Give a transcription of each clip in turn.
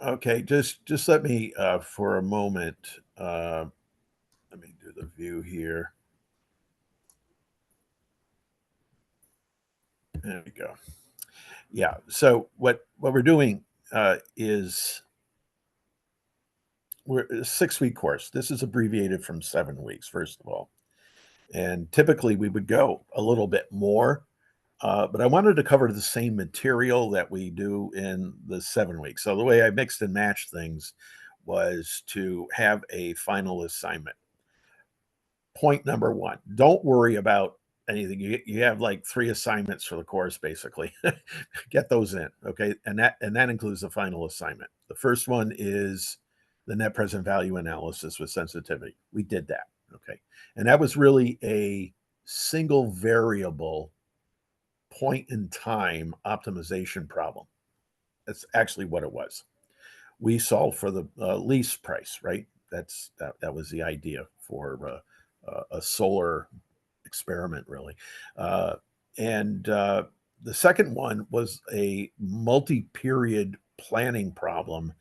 Okay, just let me for a moment. Let me do the view here. There we go. Yeah. So what we're doing is we're a 6 week course. This is abbreviated from 7 weeks, first of all, and typically we would go a little bit more. But I wanted to cover the same material that we do in the 7 weeks. So the way I mixed and matched things was to have a final assignment. Point number one, don't worry about anything. You have like three assignments for the course, basically. Get those in, okay? And that includes the final assignment. The first one is the net present value analysis with sensitivity. We did that, okay? And that was really a single variable point in time optimization problem. That's actually what it was. We solved for the lease price, right? That was the idea for a solar experiment, really. Uh, and the second one was a multi-period planning problem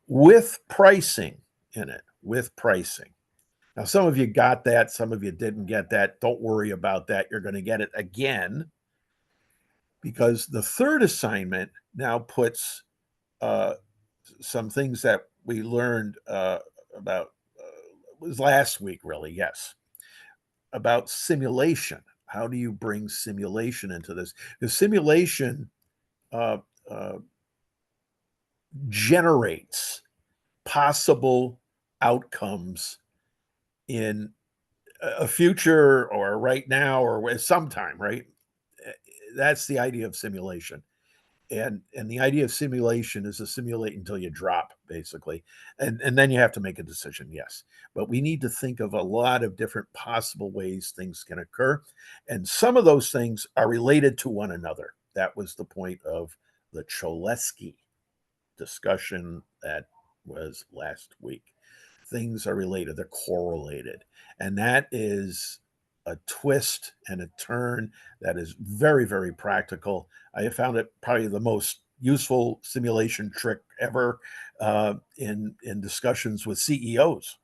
with pricing in it. With pricing. Now, some of you got that, some of you didn't get that. Don't worry about that. You're going to get it again because the third assignment now puts uh, some things that we learned about was last week, really. Yes, about simulation. How do you bring simulation into this? The simulation uh, uh, generates possible outcomes in a future or right now or sometime, right? That's the idea of simulation. And the idea of simulation is to simulate until you drop, basically, and then you have to make a decision. Yes, but we need to think of a lot of different possible ways things can occur, and some of those things are related to one another. That was the point of the Cholesky discussion that was last week. Things are related, they're correlated. And that is a twist and a turn that is very, very practical. I have found it probably the most useful simulation trick ever in discussions with CEOs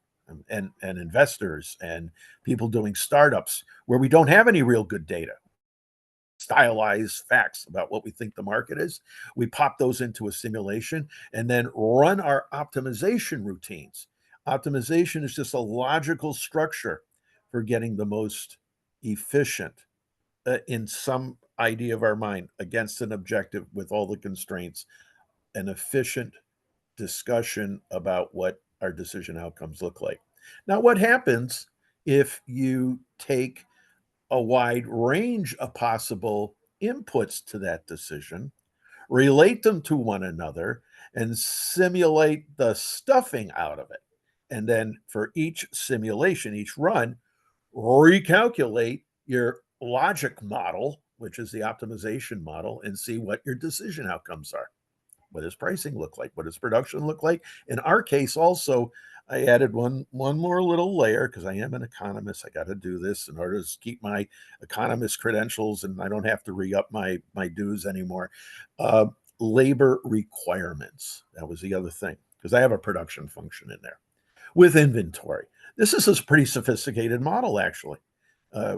and investors and people doing startups where we don't have any real good data, stylized facts about what we think the market is. We pop those into a simulation and then run our optimization routines. Optimization is just a logical structure for getting the most efficient in some idea of our mind against an objective with all the constraints, an efficient discussion about what our decision outcomes look like. Now, what happens if you take a wide range of possible inputs to that decision, relate them to one another, and simulate the stuffing out of it? And then for each simulation, each run, recalculate your logic model, which is the optimization model, and see what your decision outcomes are. What does pricing look like? What does production look like? In our case, also, I added one more little layer because I am an economist. I got to do this in order to keep my economist credentials, and I don't have to re-up my dues anymore. Uh, Labor requirements. That was the other thing because I have a production function in there with inventory. This is a pretty sophisticated model, actually, uh,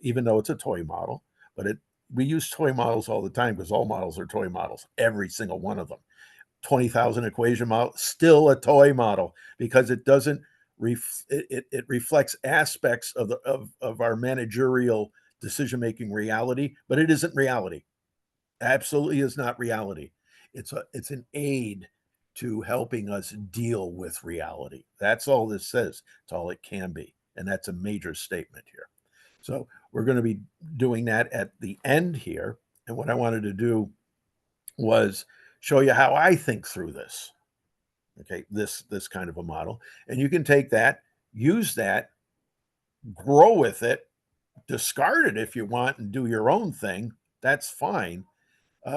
even though it's a toy model. But we use toy models all the time because all models are toy models, every single one of them. 20,000 equation model, still a toy model because it doesn't it reflects aspects of of our managerial decision making reality, but it isn't reality. Absolutely is not reality. It's an aid to helping us deal with reality. That's all this says. It's all it can be. And that's a major statement here. So we're going to be doing that at the end here. And what I wanted to do was show you how I think through this. Okay, this kind of a model. And you can take that, use that, grow with it, discard it if you want and do your own thing. That's fine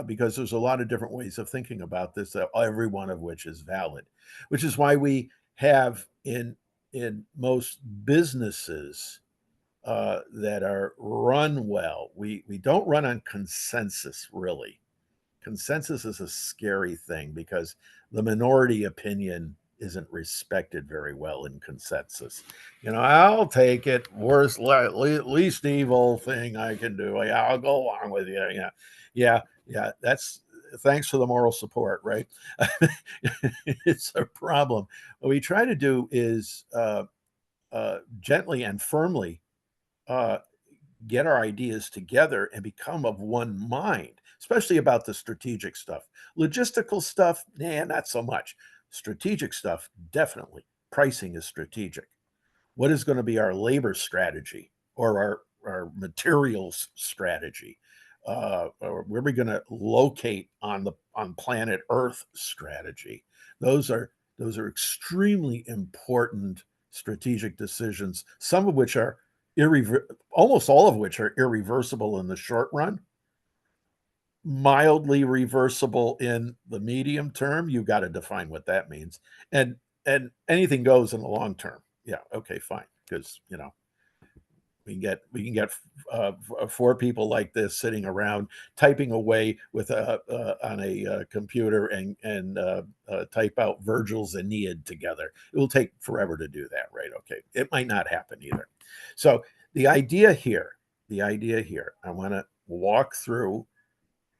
because there's a lot of different ways of thinking about this, every one of which is valid, which is why we have in most businesses that are run well, we don't run on consensus really. consensus is a scary thing because the minority opinion isn't respected very well in consensus. I'll take it. Least evil thing I can do. Yeah, I'll go along with you. Yeah, yeah, yeah. That's thanks for the moral support, right? It's a problem. What we try to do is gently and firmly uh, get our ideas together and become of one mind, especially about the strategic stuff. Logistical stuff, nah, not so much. Strategic stuff, definitely. Pricing is strategic. What is going to be our labor strategy or our materials strategy? Or where are we going to locate on planet Earth strategy? Those are those are extremely important strategic decisions. Some of which are almost all of which are irreversible in the short run, mildly reversible in the medium term. You got to define what that means, and anything goes in the long term. Yeah, okay, fine, because we can get four people like this sitting around typing away with on a computer and type out Virgil's Aeneid together. It will take forever to do that, right? Okay, it might not happen either. So the idea here, I want to walk through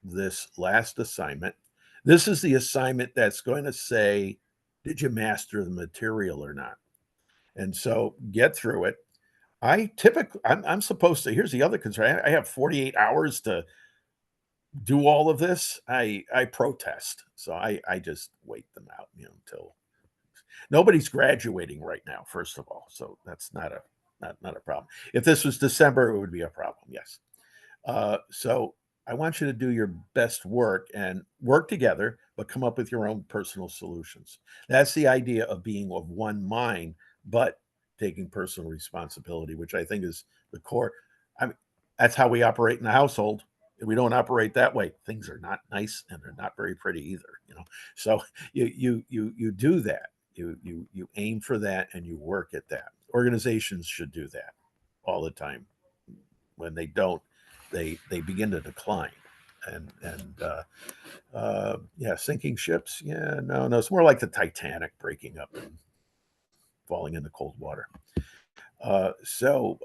this last assignment. This is the assignment that's going to say, did you master the material or not? And so get through it. I'm supposed to. Here's the other concern. I have 48 hours to do all of this. I protest, so I just wait them out, until nobody's graduating right now. First of all, so that's not a problem. If this was December, it would be a problem. Yes. So I want you to do your best work and work together, but come up with your own personal solutions. That's the idea of being of one mind, but taking personal responsibility, which I think is the core. I mean, that's how we operate in the household. If we don't operate that way, things are not nice and they're not very pretty either. So you do that. You aim for that and you work at that. Organizations should do that all the time. When they don't, they begin to decline. And yeah, sinking ships. Yeah, no, it's more like the Titanic breaking up and falling into cold water. So,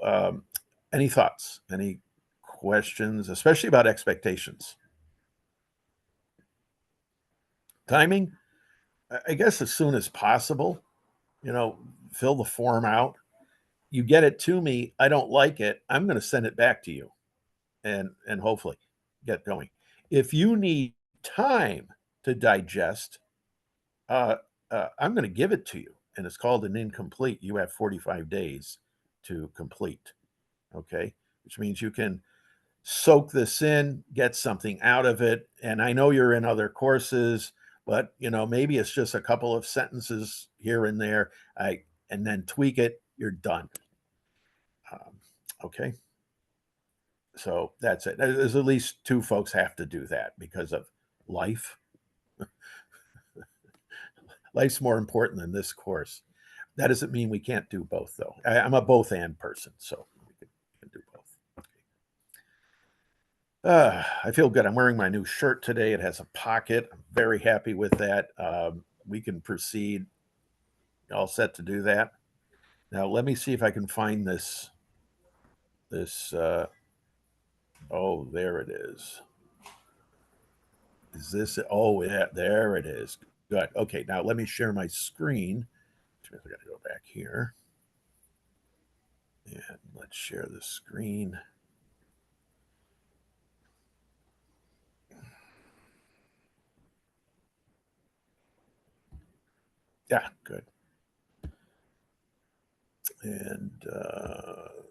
any thoughts? Any questions, especially about expectations? Timing? I guess as soon as possible. You know, fill the form out. You get it to me. I don't like it. I'm going to send it back to you, and hopefully get going. If you need time to digest, uh, I'm going to give it to you, and it's called an incomplete. You have 45 days to complete. Okay, which means you can soak this in, get something out of it. And I know you're in other courses, but maybe it's just a couple of sentences here and there. And then tweak it. You're done. Um, okay. So that's it. There's at least two folks have to do that because of life. Life's more important than this course. That doesn't mean we can't do both, though. I'm a both and person, so we can do both. I feel good. I'm wearing my new shirt today. It has a pocket. I'm very happy with that. We can proceed. All set to do that. Now, let me see if I can find this. Oh, there it is. Is this? Oh, yeah, there it is. Good. Okay, now let me share my screen. I got to go back here. And let's share the screen. Yeah, good. And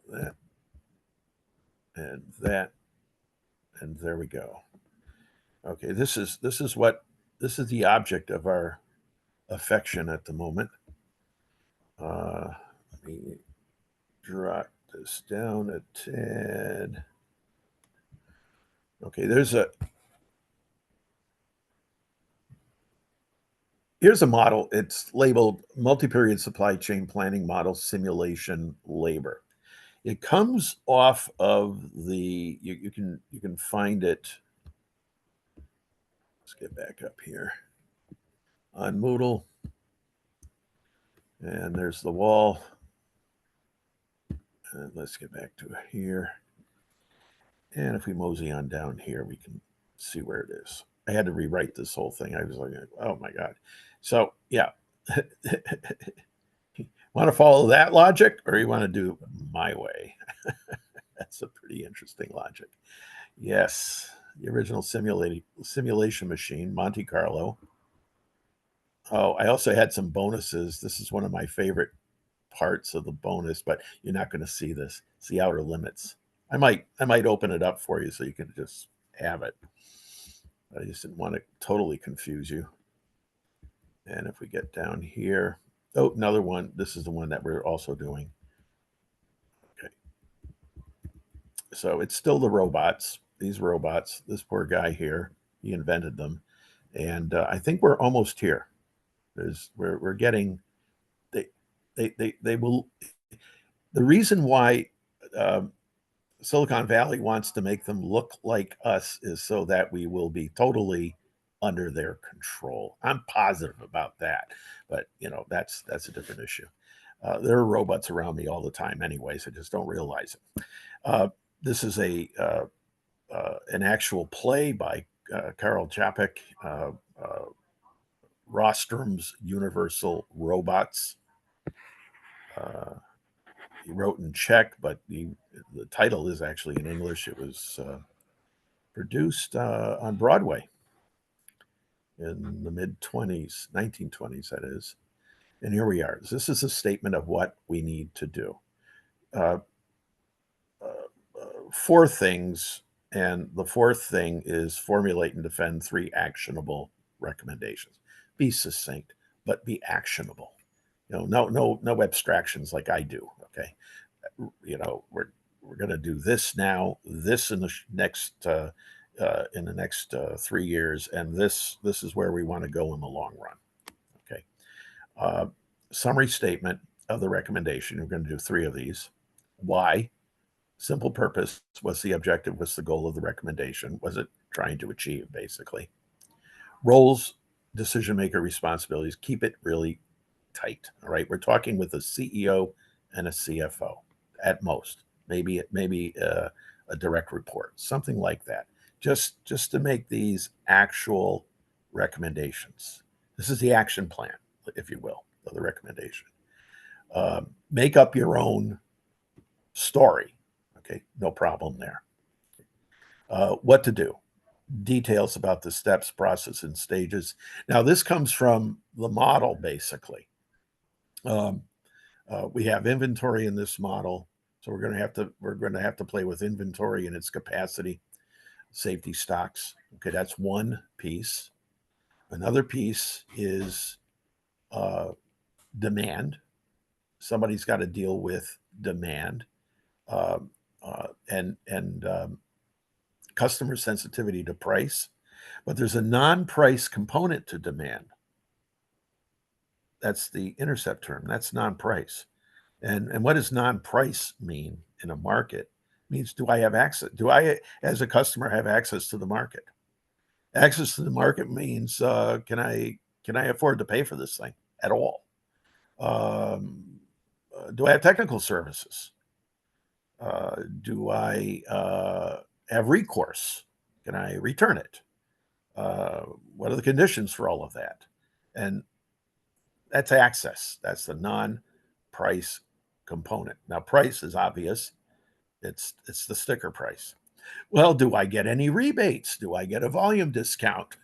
that, and that, and there we go. Okay, this is the object of our affection at the moment. Let me drop this down a tad. Okay, here's a model. It's labeled multi-period supply chain planning model simulation labor. It comes off of the you can find it Let's get back up here on Moodle. And there's the wall. And let's get back to here. And if we mosey on down here, we can see where it is. I had to rewrite this whole thing. I was like, oh my God. So, yeah. Want to follow that logic, or you want to do my way? That's a pretty interesting logic. Yes. The original simulation machine, Monte Carlo. Oh, I also had some bonuses. This is one of my favorite parts of the bonus, but you're not going to see this. It's the outer limits. I might open it up for you so you can just have it. I just didn't want to totally confuse you. And if we get down here, oh, another one. This is the one that we're also doing. Okay. So it's still the robots. These robots. This poor guy here. He invented them, and I think we're almost here. We're getting. They will. The reason why Silicon Valley wants to make them look like us is so that we will be totally under their control. I'm positive about that, but that's a different issue. There are robots around me all the time, anyways. I just don't realize it. This is an actual play by Karl Čapek, Rostrom's Universal Robots. He wrote in Czech, but the title is actually in English. It was produced on Broadway in the mid-20s, 1920s, that is. And here we are. This is a statement of what we need to do. Uh, four things, and the fourth thing is formulate and defend 3 actionable recommendations. Be succinct, but be actionable. No abstractions like I do. Okay, we're going to do this now, this in the next 3 years, and this is where we want to go in the long run. Okay. Summary statement of the recommendation. We're going to do 3 of these. Why? Simple purpose. What's the objective? What's the goal of the recommendation? What's it trying to achieve, basically? Roles, decision maker responsibilities. Keep it really tight. All right. We're talking with a CEO and a CFO at most. Maybe a direct report, something like that. Just to make these actual recommendations. This is the action plan, if you will, of the recommendation. Make up your own story. Okay, no problem there. What to do? Details about the steps, process, and stages. Now, this comes from the model, basically. We have inventory in this model, so we're going to have to play with inventory and its capacity, safety stocks. Okay, that's one piece. Another piece is demand. Somebody's got to deal with demand and customer sensitivity to price, but there's a non-price component to demand. That's the intercept term. That's non-price. And what does non-price mean in a market? It means, do I have access? Do I, as a customer, have access to the market? Access to the market means, can I afford to pay for this thing at all? Do I have technical services? Do I have recourse? Can I return it? What are the conditions for all of that? And that's access. That's the non-price component. Now, price is obvious. It's the sticker price. Well, do I get any rebates? Do I get a volume discount?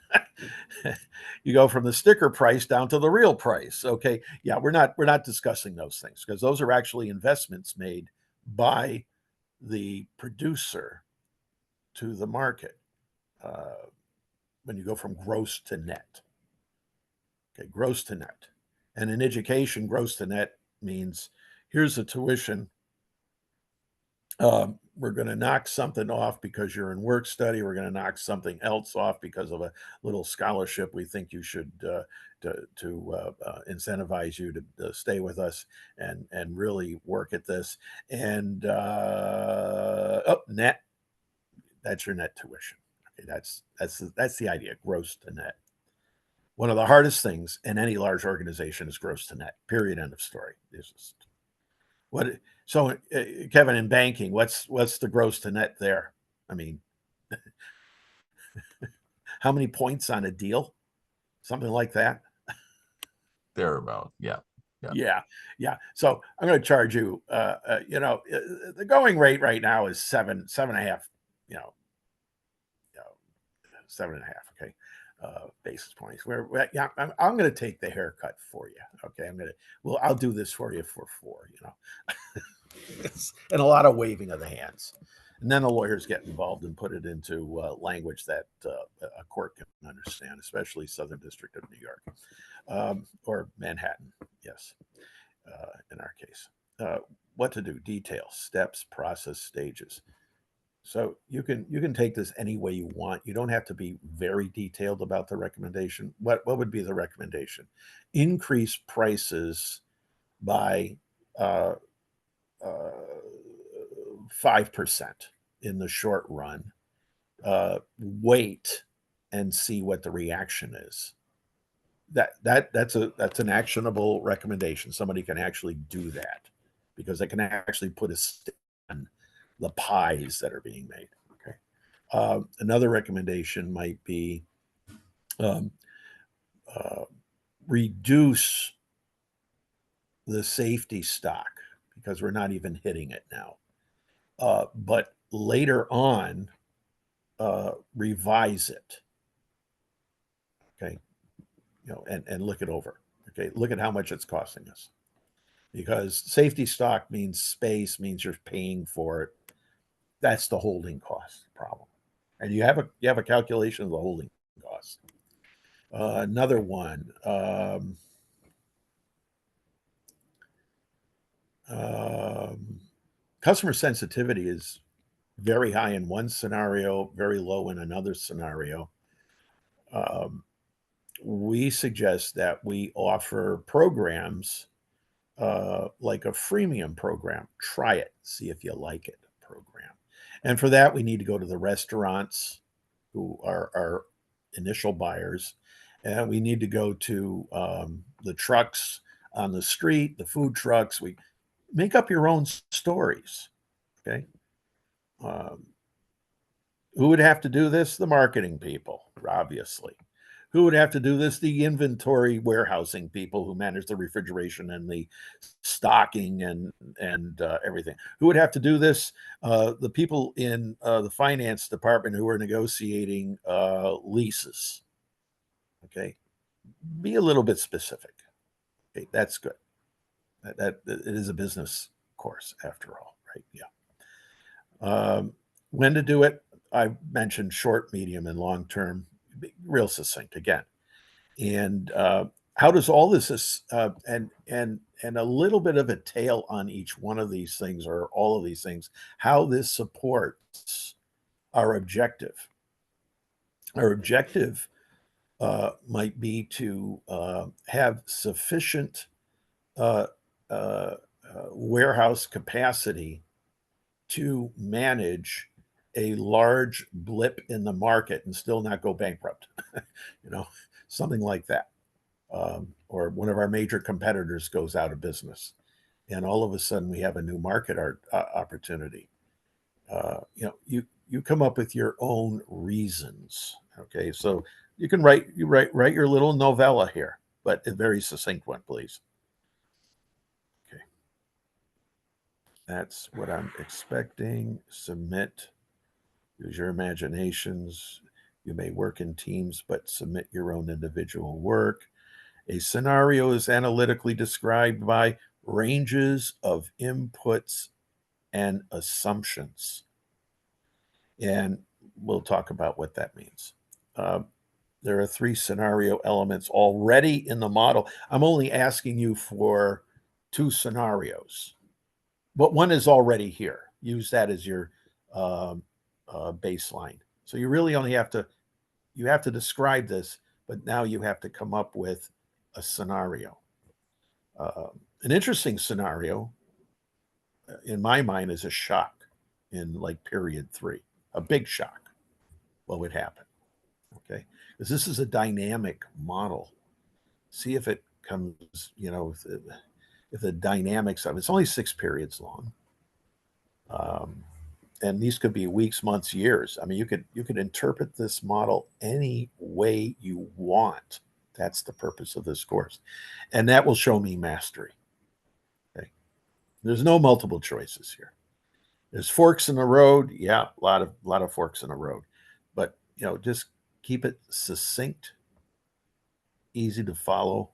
You go from the sticker price down to the real price. Okay, yeah, we're not discussing those things because those are actually investments made by the producer to the market when you go from gross to net. Okay, gross to net. And in education, gross to net means here's the tuition. We're going to knock something off because you're in work study. We're going to knock something else off because of a little scholarship we think you should to incentivize you to stay with us and really work at this. And net, that's your net tuition. Okay, that's the idea, gross to net. One of the hardest things in any large organization is gross to net. Period. End of story. It's just what. So, Kevin, in banking, what's the gross to net there? I mean, how many points on a deal? Something like that. Thereabout. Yeah. Yeah. Yeah, yeah. So I'm going to charge you. The going rate right now is seven and a half. You know, 7.5. Okay, basis points. Yeah, I'm going to take the haircut for you. Okay, I'll do this for you for 4. And a lot of waving of the hands, and then the lawyers get involved and put it into language that a court can understand, especially Southern District of New York or Manhattan. Yes, in our case. What to do? Details, steps, process, stages. So you can take this any way you want. You don't have to be very detailed about the recommendation. What would be the recommendation? Increase prices by uh, 5% in the short run. Wait and see what the reaction is. That's an actionable recommendation. Somebody can actually do that because they can actually put a stake on the pies that are being made. Okay. Another recommendation might be um, uh, reduce the safety stock because we're not even hitting it now. But later on, revise it. Okay. And look it over. Okay. Look at how much it's costing us because safety stock means space, means you're paying for it. That's the holding cost problem. And you have a calculation of the holding cost. Another one. Um, Customer sensitivity is very high in one scenario, very low in another scenario. Um, we suggest that we offer programs like a freemium program. Try it, see if you like it. Program, and for that we need to go to the restaurants who are our initial buyers, and we need to go to the trucks on the street, the food trucks. We make up your own stories. Okay. Um, who would have to do this? The marketing people, obviously. Who would have to do this? The inventory warehousing people who manage the refrigeration and the stocking and everything. Who would have to do this? The people in the finance department who are negotiating leases. Okay, be a little bit specific. Okay, that's good. That it is a business course after all, right? Yeah. When to do it? I mentioned short, medium, and long term. Real succinct again. And how does all this and a little bit of a tail on each one of these things or all of these things? How this supports our objective? Our objective might be to have sufficient uh, uh, warehouse capacity to manage a large blip in the market and still not go bankrupt, you know, something like that. Or one of our major competitors goes out of business, and all of a sudden we have a new market opportunity. You come up with your own reasons. Okay, so you write your little novella here, but a very succinct one, please. Okay, that's what I'm expecting. Submit. Use your imaginations. You may work in teams, but submit your own individual work. A scenario is analytically described by ranges of inputs and assumptions. And we'll talk about what that means. Uh, there are 3 scenario elements already in the model. I'm only asking you for 2 scenarios, but one is already here. Use that as your um, baseline. So you have to describe this, but now you have to come up with a scenario. An interesting scenario in my mind is a shock in like period 3, a big shock. what would happen. Okay, because this is a dynamic model. See if it comes, if the dynamics of it's only 6 periods long. Um, and these could be weeks, months, years. I mean, you could interpret this model any way you want. That's the purpose of this course, and that will show me mastery. Okay, there's no multiple choices here. There's forks in the road. Yeah, a lot of forks in the road, but just keep it succinct, easy to follow.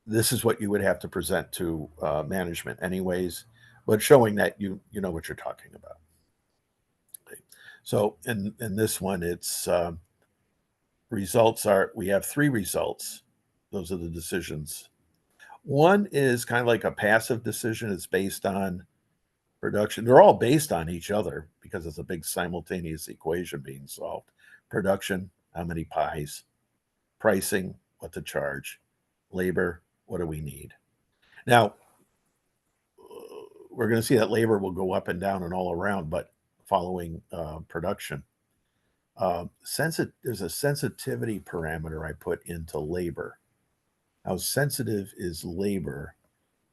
This is what you would have to present to management, anyways, but showing that you know what you're talking about. Okay. So in this one, it's results are we have three results. Those are the decisions. One is kind of like a passive decision. It's based on production. They're all based on each other because it's a big simultaneous equation being solved. Production, how many pies, pricing, what to charge, labor, what do we need. Now, we're going to see that labor will go up and down and all around, but following production. There's a sensitivity parameter I put into labor. How sensitive is labor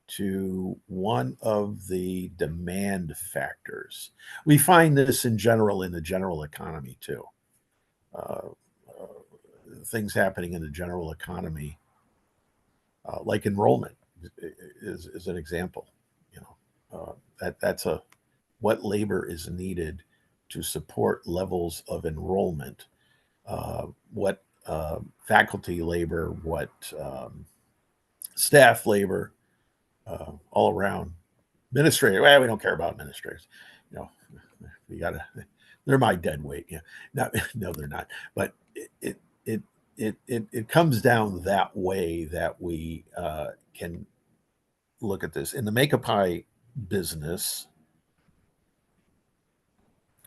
to one of the demand factors? We find this in general in the general economy too. Uh, Things happening in the general economy, like enrollment, is an example. You that's a what labor is needed to support levels of enrollment, what faculty labor, what staff labor, all around. Administrator, well, we don't care about administrators. You know, we gotta. They're my dead weight. Yeah, no, no, they're not. But it comes down that way that we can look at this in the make a pie business.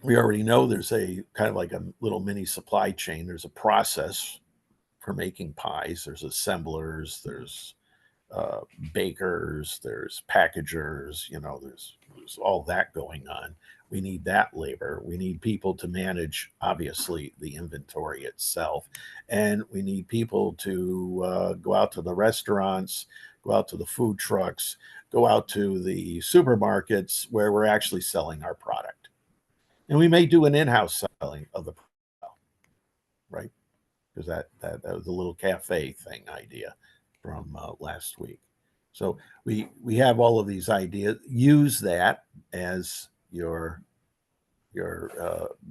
We already know there's a kind of like a little mini supply chain. There's a process for making pies. There's assemblers. There's uh, bakers, there's packagers, there's all that going on. We need that labor. We need people to manage, obviously, the inventory itself. And we need people to go out to the restaurants, go out to the food trucks, go out to the supermarkets where we're actually selling our product. And we may do an in house selling of the product, right? Because that was a little cafe thing idea from last week. So we have all of these ideas. Use that as your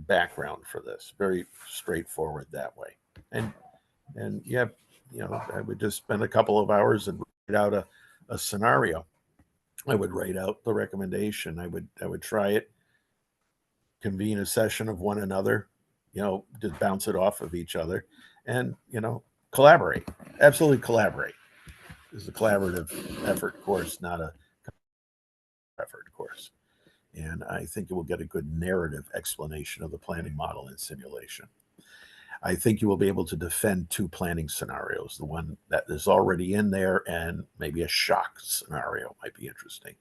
background for this. Very straightforward that way. And yeah, I would just spend a couple of hours and write out a scenario. I would write out the recommendation. I would try it, convene a session of one another, just bounce it off of each other, and collaborate. Absolutely collaborate. This is a collaborative effort course, not a effort course. And I think you will get a good narrative explanation of the planning model and simulation. I think you will be able to defend two planning scenarios, the one that is already in there and maybe a shock scenario might be interesting.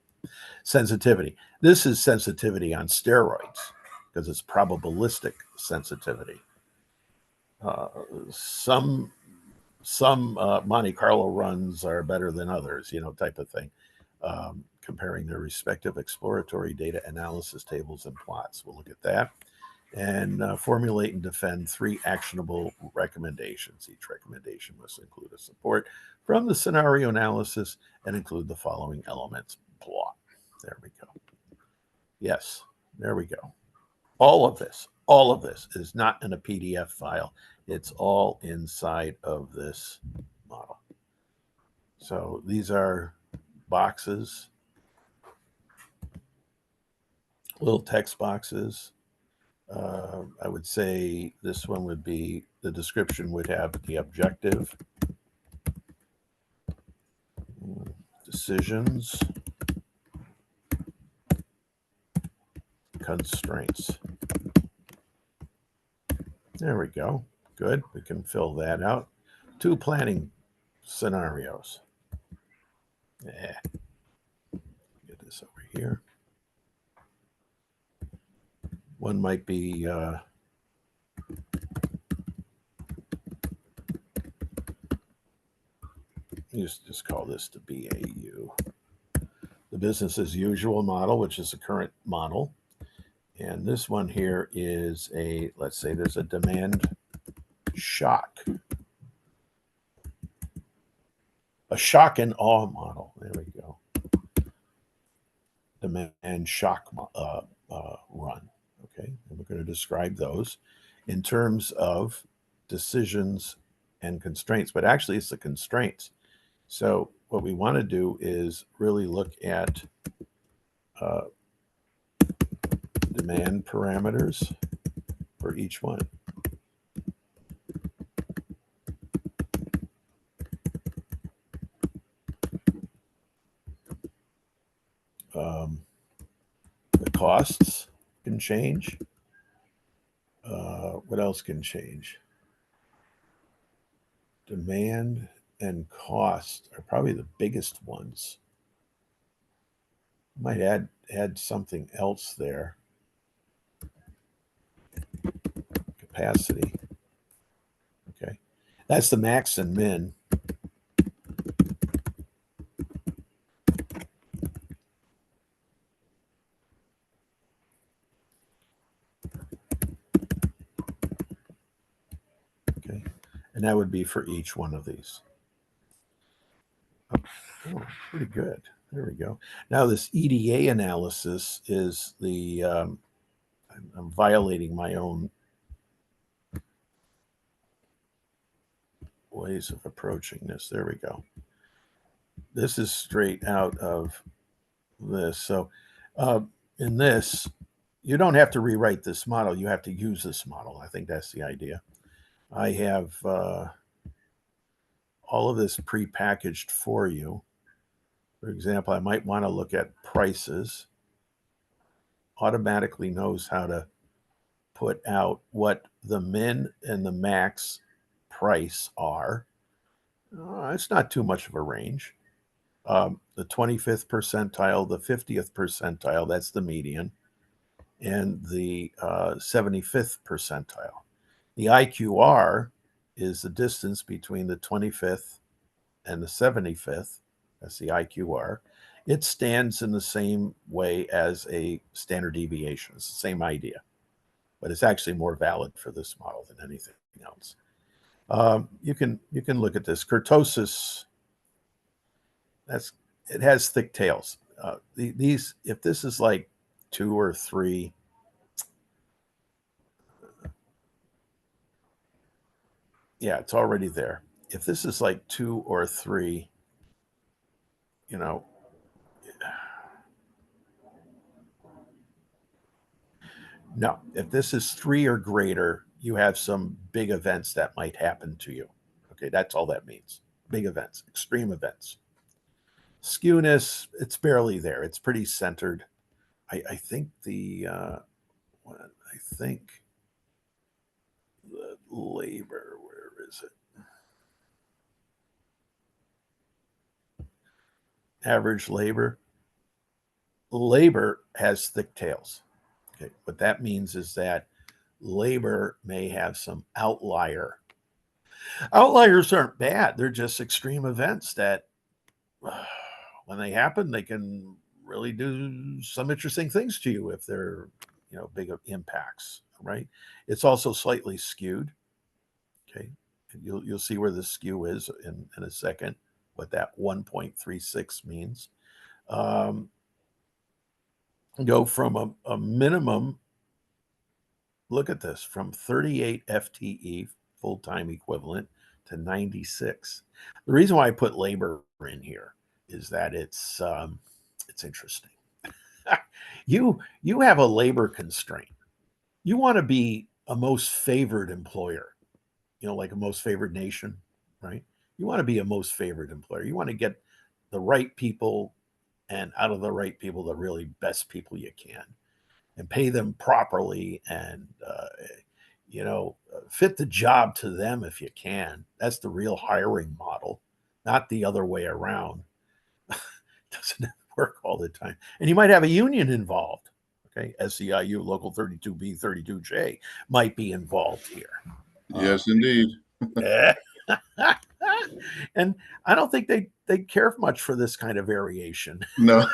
Sensitivity. This is sensitivity on steroids because it's probabilistic sensitivity. Uh, some Monte Carlo runs are better than others, type of thing. Comparing their respective exploratory data analysis tables and plots. We'll look at that and formulate and defend three actionable recommendations. Each recommendation must include a support from the scenario analysis and include the following elements. Blah. There we go. Yes, there we go. All of this is not in a PDF file. It's all inside of this model. So these are boxes, little text boxes. I would say this one would be the description would have the objective, decisions, constraints. There we go. Good. We can fill that out. Two planning scenarios. Yeah. Get this over here. One might be Just call this the BAU. The business as usual model, which is the current model. And this one here is let's say there's a demand shock. A shock and awe model. There we go. Demand shock run. Okay. And we're going to describe those in terms of decisions and constraints, but actually it's the constraints. So what we want to do is really look at demand parameters for each one. The costs can change. What else can change? Demand and cost are probably the biggest ones. Might add something else there. Capacity. Okay. That's the max and min. Okay. And that would be for each one of these. Oh, pretty good. There we go. Now this EDA analysis is I'm violating my own ways of approaching this. There we go. This is straight out of this. So in this, you don't have to rewrite this model. You have to use this model. I think that's the idea. I have all of this pre-packaged for you. For example, I might want to look at prices. Automatically knows how to put out what the min and the max price are. It's not too much of a range. The 25th percentile, the 50th percentile, that's the median, and the 75th percentile. The IQR is the distance between the 25th and the 75th. That's the IQR. It stands in the same way as a standard deviation. It's the same idea, but it's actually more valid for this model than anything else. You can look at this kurtosis. It has thick tails. These, if this is like 2 or 3, yeah, it's already there. If this is like 2 or 3, you know, no. If this is 3 or greater, you have some big events that might happen to you. Okay, that's all that means. Big events, extreme events. Skewness, it's barely there. It's pretty centered. I think I think the labor, where is it? Average labor. Labor has thick tails. Okay, what that means is that labor may have some outlier. Outliers aren't bad. They're just extreme events that, when they happen, they can really do some interesting things to you if they're, big impacts, right? It's also slightly skewed. Okay. You'll see where the skew is in a second, what that 1.36 means. Go from a minimum, look at this, from 38 FTE, full-time equivalent, to 96. The reason why I put labor in here is that it's interesting. You have a labor constraint. You want to be a most favored employer, like a most favored nation, right? You want to be a most favored employer. You want to get the right people, and out of the right people, the really best people you can, and pay them properly, and fit the job to them if you can. That's the real hiring model, not the other way around. Doesn't work all the time. And you might have a union involved. Okay, SEIU Local 32B, 32J might be involved here. Yes, indeed. And I don't think they care much for this kind of variation. No,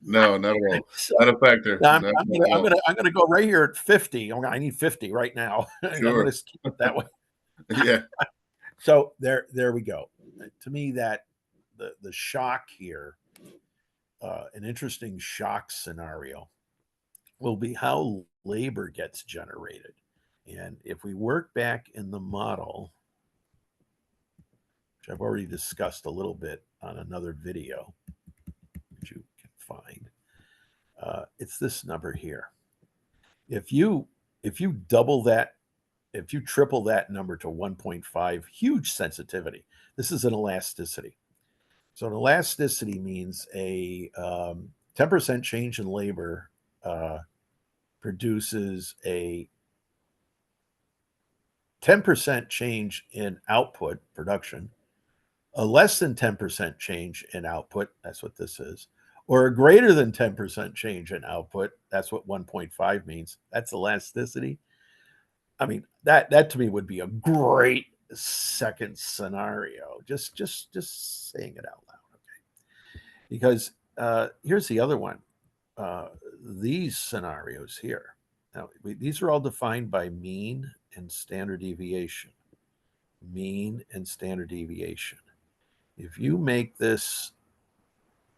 no, not at all. So Not a factor. now Not at all. I'm gonna go right here at 50. I need 50 right now. I'm Sure. gonna keep it that way. Yeah. So there we go. To me, that the shock here, an interesting shock scenario, will be how labor gets generated. And if we work back in the model, which I've already discussed a little bit on another video, which you can find, it's this number here. If you double that, if you triple that number to 1.5, huge sensitivity. This is an elasticity. So an elasticity means a 10% change in labor produces a 10% change in output production, a less than 10% change in output, that's what this is, or a greater than 10% change in output, that's what 1.5 means. That's elasticity. I mean, that to me would be a great second scenario. Just saying it out loud, okay? Because here's the other one. These scenarios here. Now, these are all defined by mean and standard deviation. Mean and standard deviation. If you make this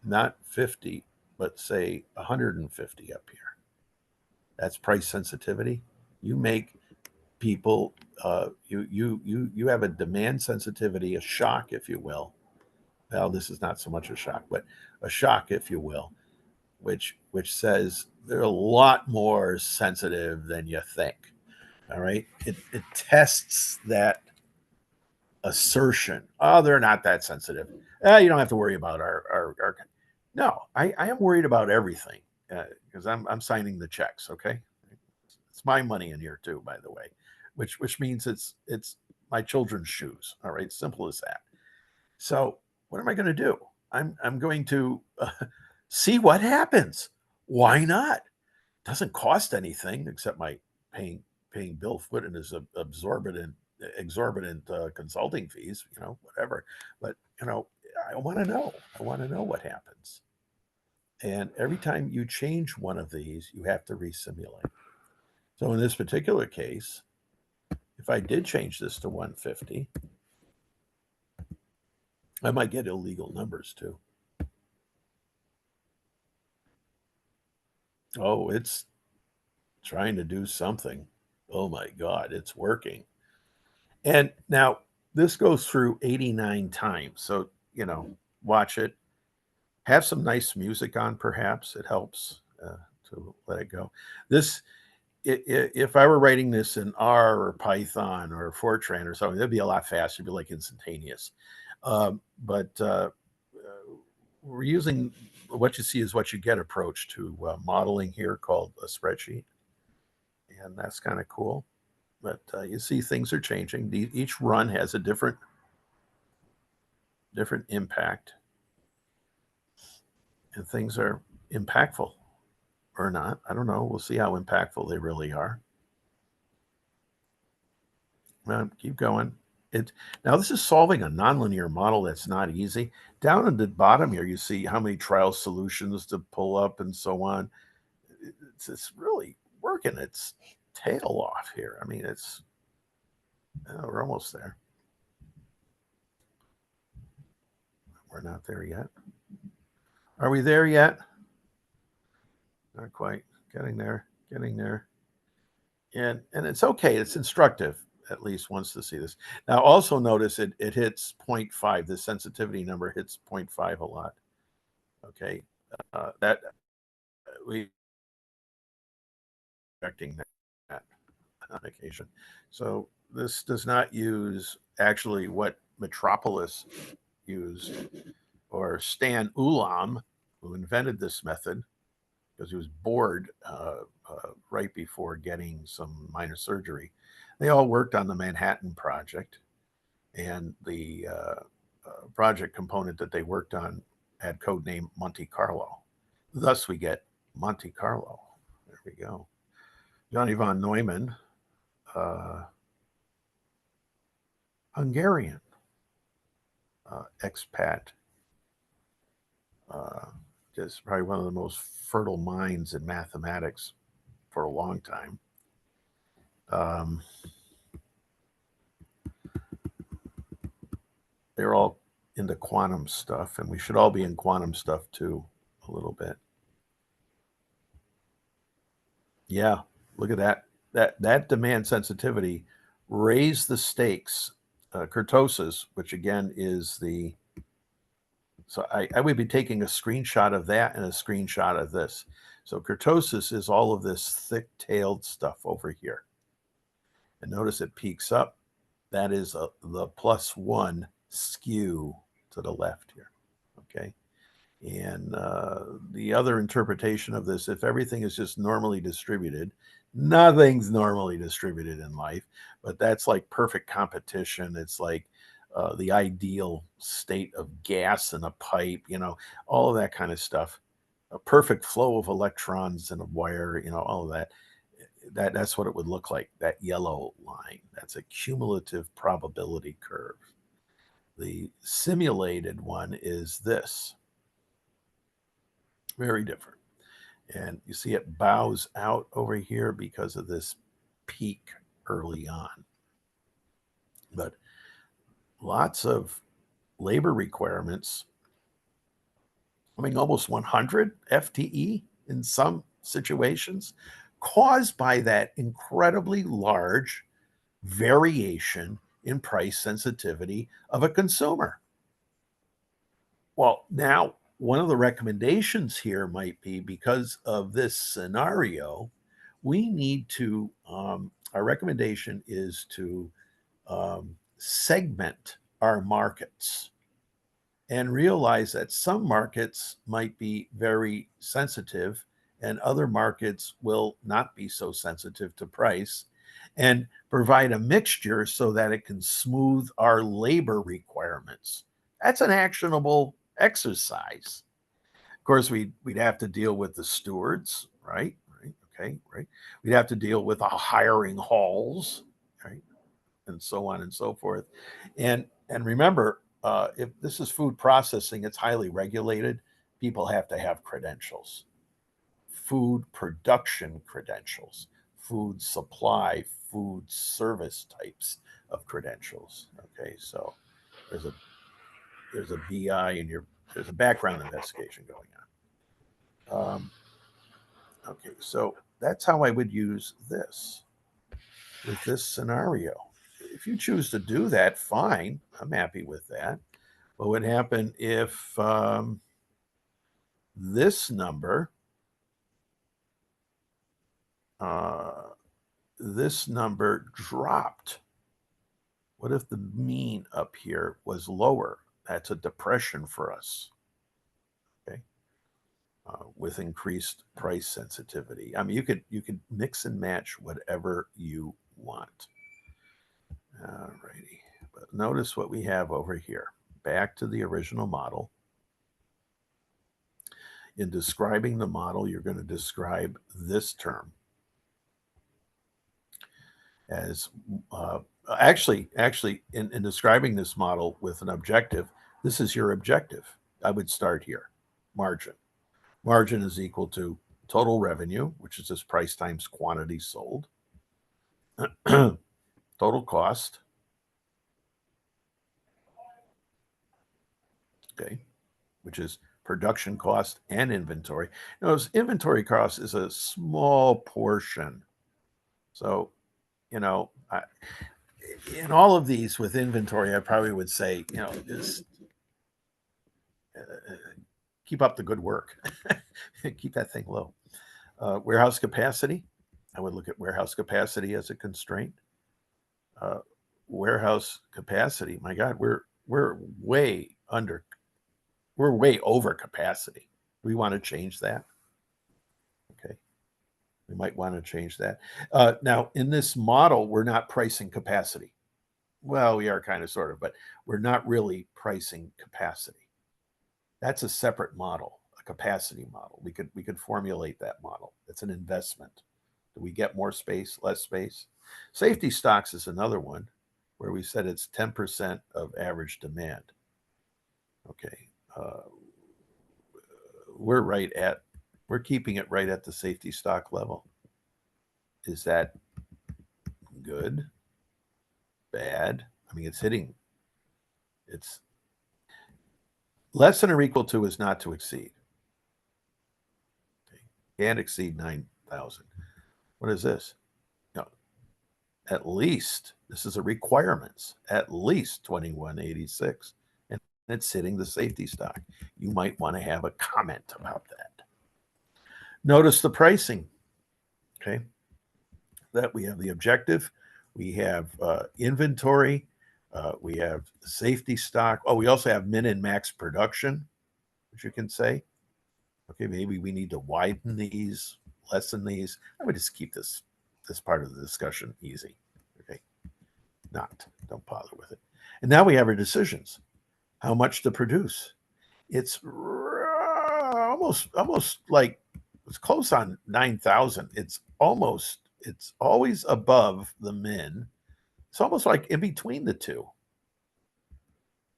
not 50, but say 150 up here, that's price sensitivity. You make people, you have a demand sensitivity, a shock, if you will. Well, this is not so much a shock, but a shock, if you will, which says they're a lot more sensitive than you think. All right, it tests that assertion. Oh, they're not that sensitive. You don't have to worry about our. No, I am worried about everything because I'm signing the checks. Okay, it's my money in here too, by the way, which means it's my children's shoes. All right, simple as that. So what am I going to do? I'm going to see what happens. Why not? Doesn't cost anything except my paying Bill Foot and his exorbitant consulting fees, whatever. But I want to know. I want to know what happens. And every time you change one of these, you have to resimulate. So in this particular case, if I did change this to 150, I might get illegal numbers too. Oh, it's trying to do something. Oh my God, it's working. And now this goes through 89 times. So, watch it. Have some nice music on, perhaps. It helps to let it go. This, if I were writing this in R or Python or Fortran or something, that'd be a lot faster. It'd be like instantaneous. But we're using what you see is what you get approach to modeling here called a spreadsheet. And that's kind of cool. But you see things are changing. Each run has a different impact. And things are impactful or not. I don't know. We'll see how impactful they really are. Keep going. Now this is solving a nonlinear model that's not easy. Down at the bottom here, you see how many trial solutions to pull up and so on. It's really working its tail off here. I mean, we're almost there. We're not there yet. Are we there yet? Not quite. Getting there. And it's okay. It's instructive, at least once to see this. Now, also notice it hits 0.5. The sensitivity number hits 0.5 a lot. Okay. That we expecting that on occasion. So this does not use actually what Metropolis used, or Stan Ulam, who invented this method because he was bored right before getting some minor surgery. They all worked on the Manhattan Project, and the project component that they worked on had code name Monte Carlo. Thus, we get Monte Carlo. There we go. Johnny von Neumann, Hungarian expat. Just probably one of the most fertile minds in mathematics for a long time. They're all into quantum stuff, and we should all be in quantum stuff too, a little bit. Yeah, look at that. That demand sensitivity raised the stakes. Kurtosis, which again is the, so I would be taking a screenshot of that and a screenshot of this. So kurtosis is all of this thick-tailed stuff over here. And notice it peaks up. That is the +1 skew to the left here, okay? And the other interpretation of this, if everything is just normally distributed, nothing's normally distributed in life, but that's like perfect competition. It's like the ideal state of gas in a pipe, all of that kind of stuff. A perfect flow of electrons in a wire, all of that. That's what it would look like, that yellow line. That's a cumulative probability curve. The simulated one is this. Very different. And you see it bows out over here because of this peak early on. But lots of labor requirements, almost 100 FTE in some situations, caused by that incredibly large variation in price sensitivity of a consumer. Well, now, one of the recommendations here might be, because of this scenario, we need to, our recommendation is to segment our markets and realize that some markets might be very sensitive and other markets will not be so sensitive to price, and provide a mixture so that it can smooth our labor requirements. That's an actionable exercise. Of course, we'd have to deal with the stewards, right? Okay, right. We'd have to deal with hiring halls, right, and so on and so forth. And remember, if this is food processing, it's highly regulated. People have to have credentials, food production credentials, food supply, food service types of credentials. Okay, so there's a BI and there's a background investigation going on. Okay, so that's how I would use this with this scenario. If you choose to do that, fine. I'm happy with that. What would happen if this number dropped? What if the mean up here was lower? That's a depression for us. Okay, with increased price sensitivity. You could mix and match whatever you want. All righty, but notice what we have over here. Back to the original model. In describing the model, you're going to describe this term as actually in describing this model with an objective. This is your objective. I would start here. Margin is equal to total revenue, which is this price times quantity sold. Total cost, okay, which is production cost and inventory. Notice inventory cost is a small portion. So, in all of these with inventory, I probably would say, just keep up the good work. Keep that thing low. Warehouse capacity, I would look at warehouse capacity as a constraint. Warehouse capacity, my God, we're way over capacity. We want to change that. Okay. We might want to change that. Now, in this model, we're not pricing capacity. Well, we are kind of, sort of, but we're not really pricing capacity. That's a separate model. a capacity model. We could formulate that model. It's an investment. Do we get more space, less space? Safety stocks is another one where we said it's 10% of average demand. Okay. We're keeping it right at the safety stock level. Is that good? Bad? I mean, it's less than or equal to is not to exceed. Okay. Can't exceed 9,000. What is this? No, at least, this is a requirements, at least 2186. And it's hitting the safety stock. You might want to have a comment about that. Notice the pricing. Okay. That we have the objective, we have inventory, we have safety stock. Oh, we also have min and max production, which you can say. Okay, maybe we need to widen these, lessen these. I would just keep this part of the discussion easy. Okay, don't bother with it. And now we have our decisions. How much to produce? It's almost like it's close on 9,000. It's always above the min. It's almost like in between the two.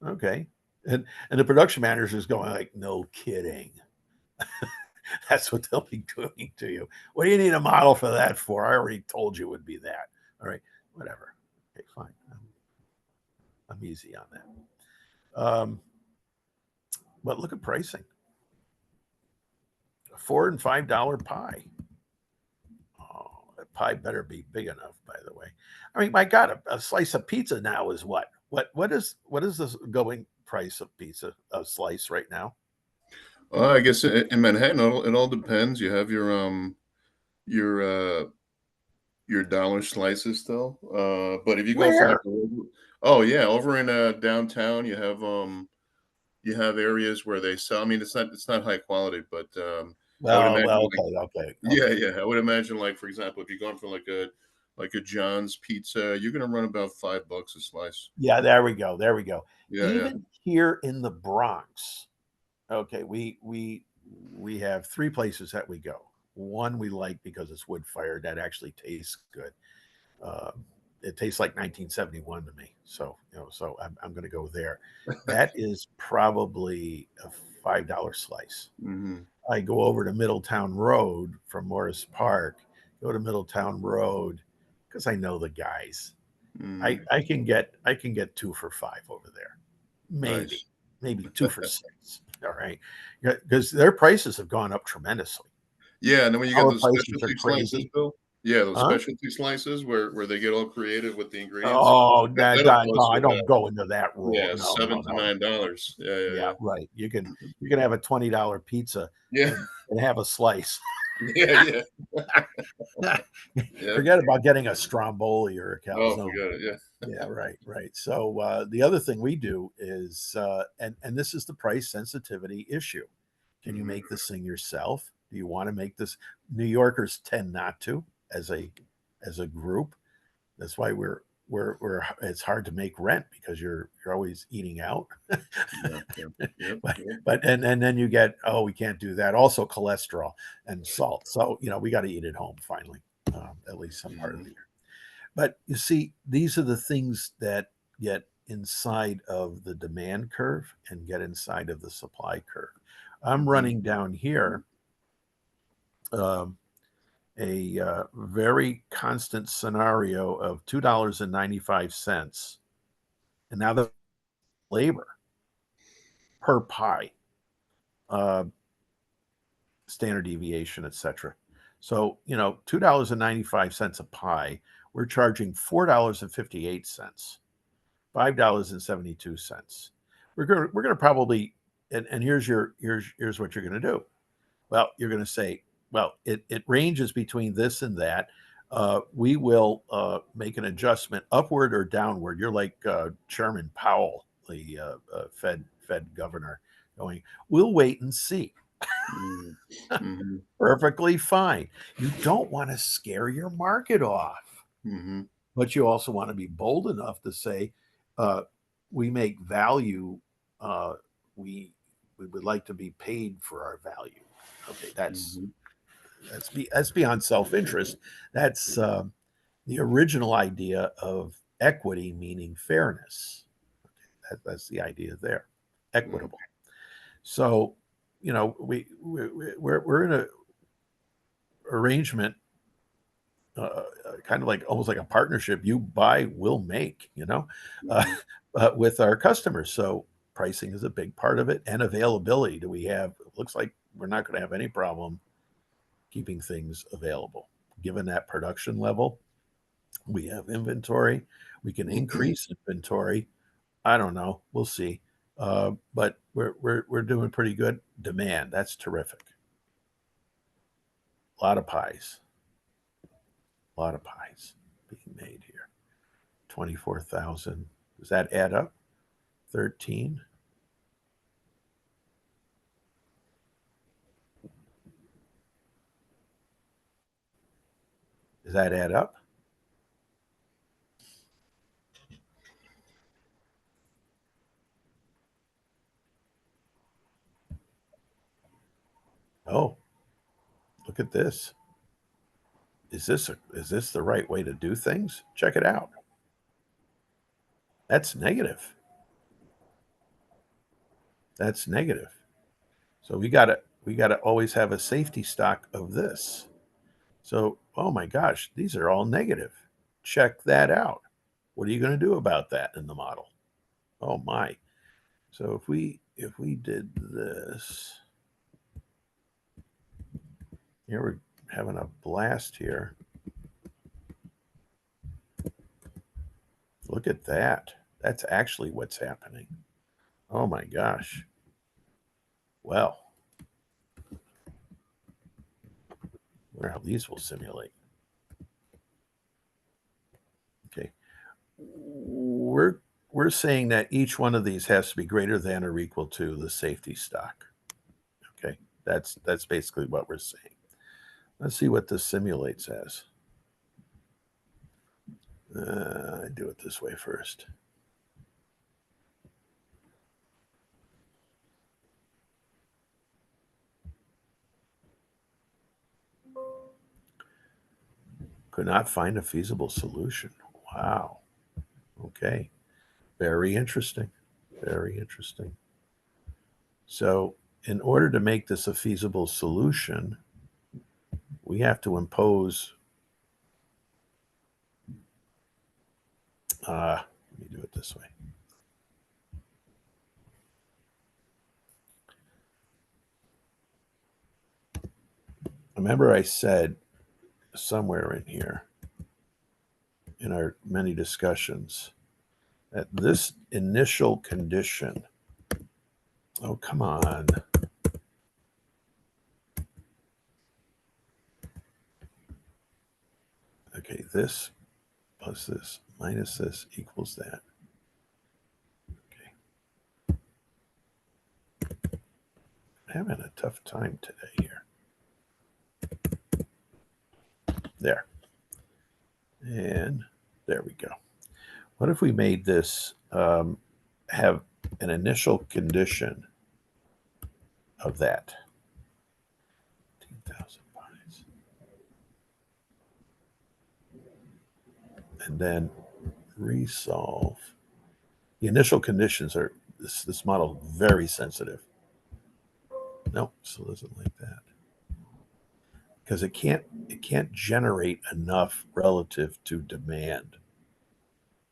Okay. And the production manager is going like, no kidding. That's what they'll be doing to you. What do you need a model for that for? I already told you it would be that. All right, whatever. Okay, fine. I'm easy on that. But look at pricing. A $4 and $5 pie. Oh, that pie better be big enough, by the way. I mean, my God, a slice of pizza now is what? What is the going price of pizza, a slice right now? I guess in Manhattan, it all depends. You have your uh your dollar slices still. But if you go for like Where? oh yeah, over in downtown, you have areas where they sell. I mean, it's not high quality, but I would imagine like yeah, Okay. yeah. I would imagine like for example, if you're going for like a John's Pizza, you're gonna run about $5 a slice. Yeah, there we go. There we go. Yeah, yeah. Even here in the Bronx, okay, we have three places that we go. One we like because it's wood fired. That actually tastes good. Uh, it tastes like 1971 to me. So so I'm going to go there. That is probably a $5 slice. Hmm. I go over to Middletown Road from Morris Park. Go to Middletown Road because I know the guys. Hmm. I can get two for $5 over there, Nice. maybe two for $6. All right, because their prices have gone up tremendously. Yeah, and then when you get Our those prices are specialty slices, crazy, Bill. Yeah, those huh? specialty slices where they get all creative with the ingredients. Oh, That'll no, cost I you don't go into that rule. yeah, No, no, 7 to no. $9. Yeah, yeah, Yeah, yeah. right. You can have a $20 pizza Yeah, and have a slice. yeah, yeah. Yep. Forget about getting a Stromboli or a Oh, calzone. forget it. Yeah. Yeah, right. So the other thing we do is, and this is the price sensitivity issue. Can you Mhm. make this thing yourself? Do you want to make this? New Yorkers tend not to, as a group. That's why we're it's hard to make rent because you're always eating out. Yeah, yeah. Yep, but yep. and then you get, oh, we can't do that. Also cholesterol and salt. So we got to eat at home finally, at least some part of Mhm, the year. But you see, these are the things that get inside of the demand curve and get inside of the supply curve. I'm mhm, running down here um, a very constant scenario of $2.95, and now the labor per pie, uh, standard deviation, etc. So $2.95 a pie. We're charging $4.58. $5.72. We're gonna probably and here's what you're gonna do. Well, you're gonna say, well, it ranges between this and that. We will make an adjustment upward or downward. You're like Chairman Powell, the Fed governor, going. We'll wait and see. mhm, mhm, Perfectly fine. You don't want to scare your market off. mhm, But you also want to be bold enough to say, uh, we make value, uh, we we would like to be paid for our value. Okay, that's Mhm. that's beyond self-interest. That's the original idea of equity, meaning fairness. That's the idea there, Mm. equitable. So, we're in a arrangement, kind of like almost like a partnership. You buy, we'll make, uh, Mhm. with our customers. So pricing is a big part of it, and availability. Do we have? It looks like we're not going to have any problem keeping things available, given that production level. We have inventory. We can increase inventory. I don't know. We'll see. But we're doing pretty good. Demand. That's terrific. A lot of pies. A lot of pies being made here. 24,000. Does that add up? 13. Does that add up? Oh, look at this. Is this the right way to do things? Check it out. That's negative. That's negative. So we gotta always have a safety stock of this. So, oh my gosh, these are all negative. Check that out. What are you going to do about that in the model? Oh my. So if we did this, here we're having a blast here. Look at that. That's actually what's happening. Oh my gosh. Well, where how these will simulate. Okay. We're we're saying that each one of these has to be greater than or equal to the safety stock. Okay. That's basically what we're saying. Let's see what this simulates as. I do it this way first. Could not find a feasible solution. Wow. Okay. Very interesting. Very interesting. So, in order to make this a feasible solution, we have to impose. Let me do it this way. Remember, I said somewhere in here, in our many discussions, that this initial condition. Oh, come on. Okay, this plus this minus this equals that. Okay. I'm having a tough time today here. There. And there we go. What if we made this have an initial condition of that? 10,000 pies. And then resolve. The initial conditions are this model very sensitive. Nope, still doesn't like that. Because it can't generate enough relative to demand.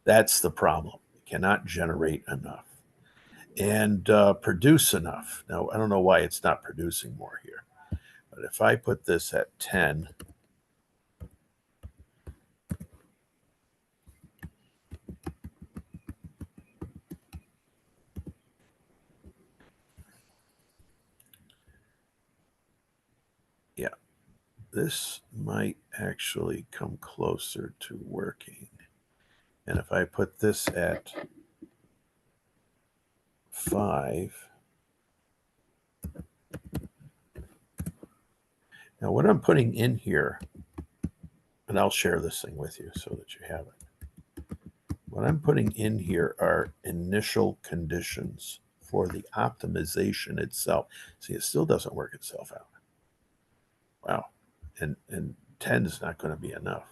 That's the problem. It cannot generate enough and produce enough. Now I don't know why it's not producing more here, but if I put this at 10, yeah, this might actually come closer to working. And if I put this at 5, now what I'm putting in here, and I'll share this thing with you so that you have it. What I'm putting in here are initial conditions for the optimization itself. See, it still doesn't work itself out. Wow. And 10 is not going to be enough.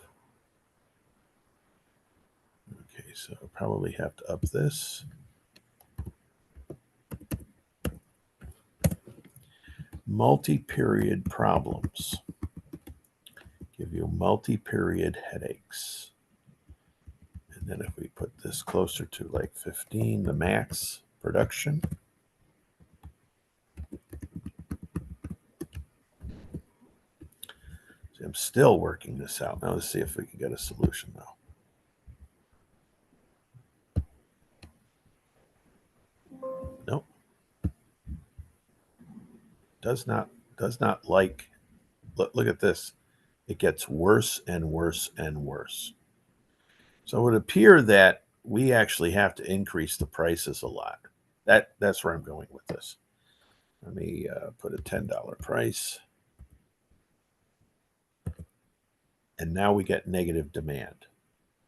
Okay, so I'll probably have to up this. Multi-period problems give you multi-period headaches. And then if we put this closer to like 15, the max production. See, I'm still working this out. Now let's see if we can get a solution now. Nope. Does not like, look at this. It gets worse and worse and worse. So it would appear that we actually have to increase the prices a lot. That's where I'm going with this. Let me put a $10 price. And now we get negative demand.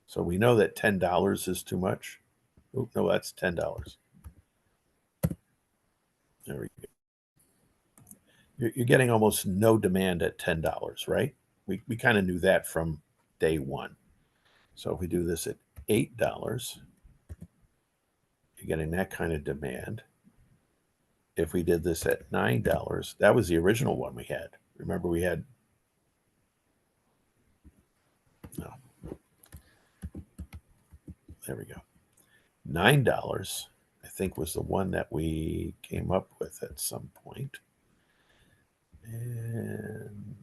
So we know that $10 is too much. Oh, no, that's $10. There we go. You're getting almost no demand at $10, right? We kind of knew that from day one. So if we do this at $8, you're getting that kind of demand. If we did this at $9, that was the original one we had. Remember we had, no, there we go. $9, I think, was the one that we came up with at some point. And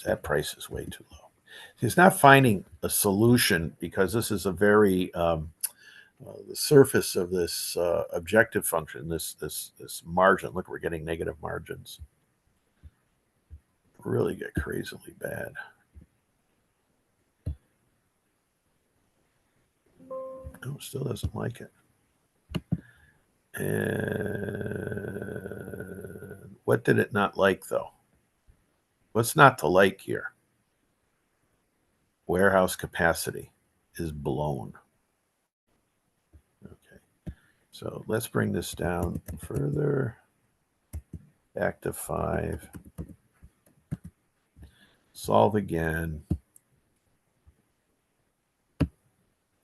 that price is way too low. He's not finding a solution because this is a very the surface of this objective function, this margin. Look, we're getting negative margins. Really get crazily bad. No, still doesn't like it. And what did it not like, though? What's not to like here? Warehouse capacity is blown. Okay, so let's bring this down further. Back to 5. Solve again.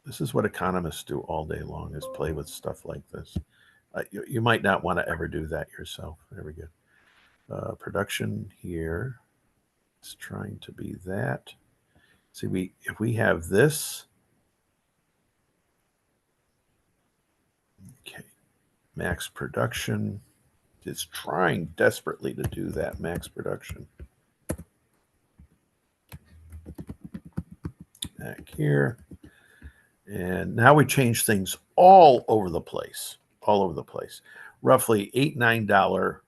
This is what economists do all day long, is play with stuff like this. You might not want to ever do that yourself. There we go. Production here is trying to be that. See, if we have this, okay, max production, it's trying desperately to do that max production. Back here. And now we change things all over the place, Roughly $8, $9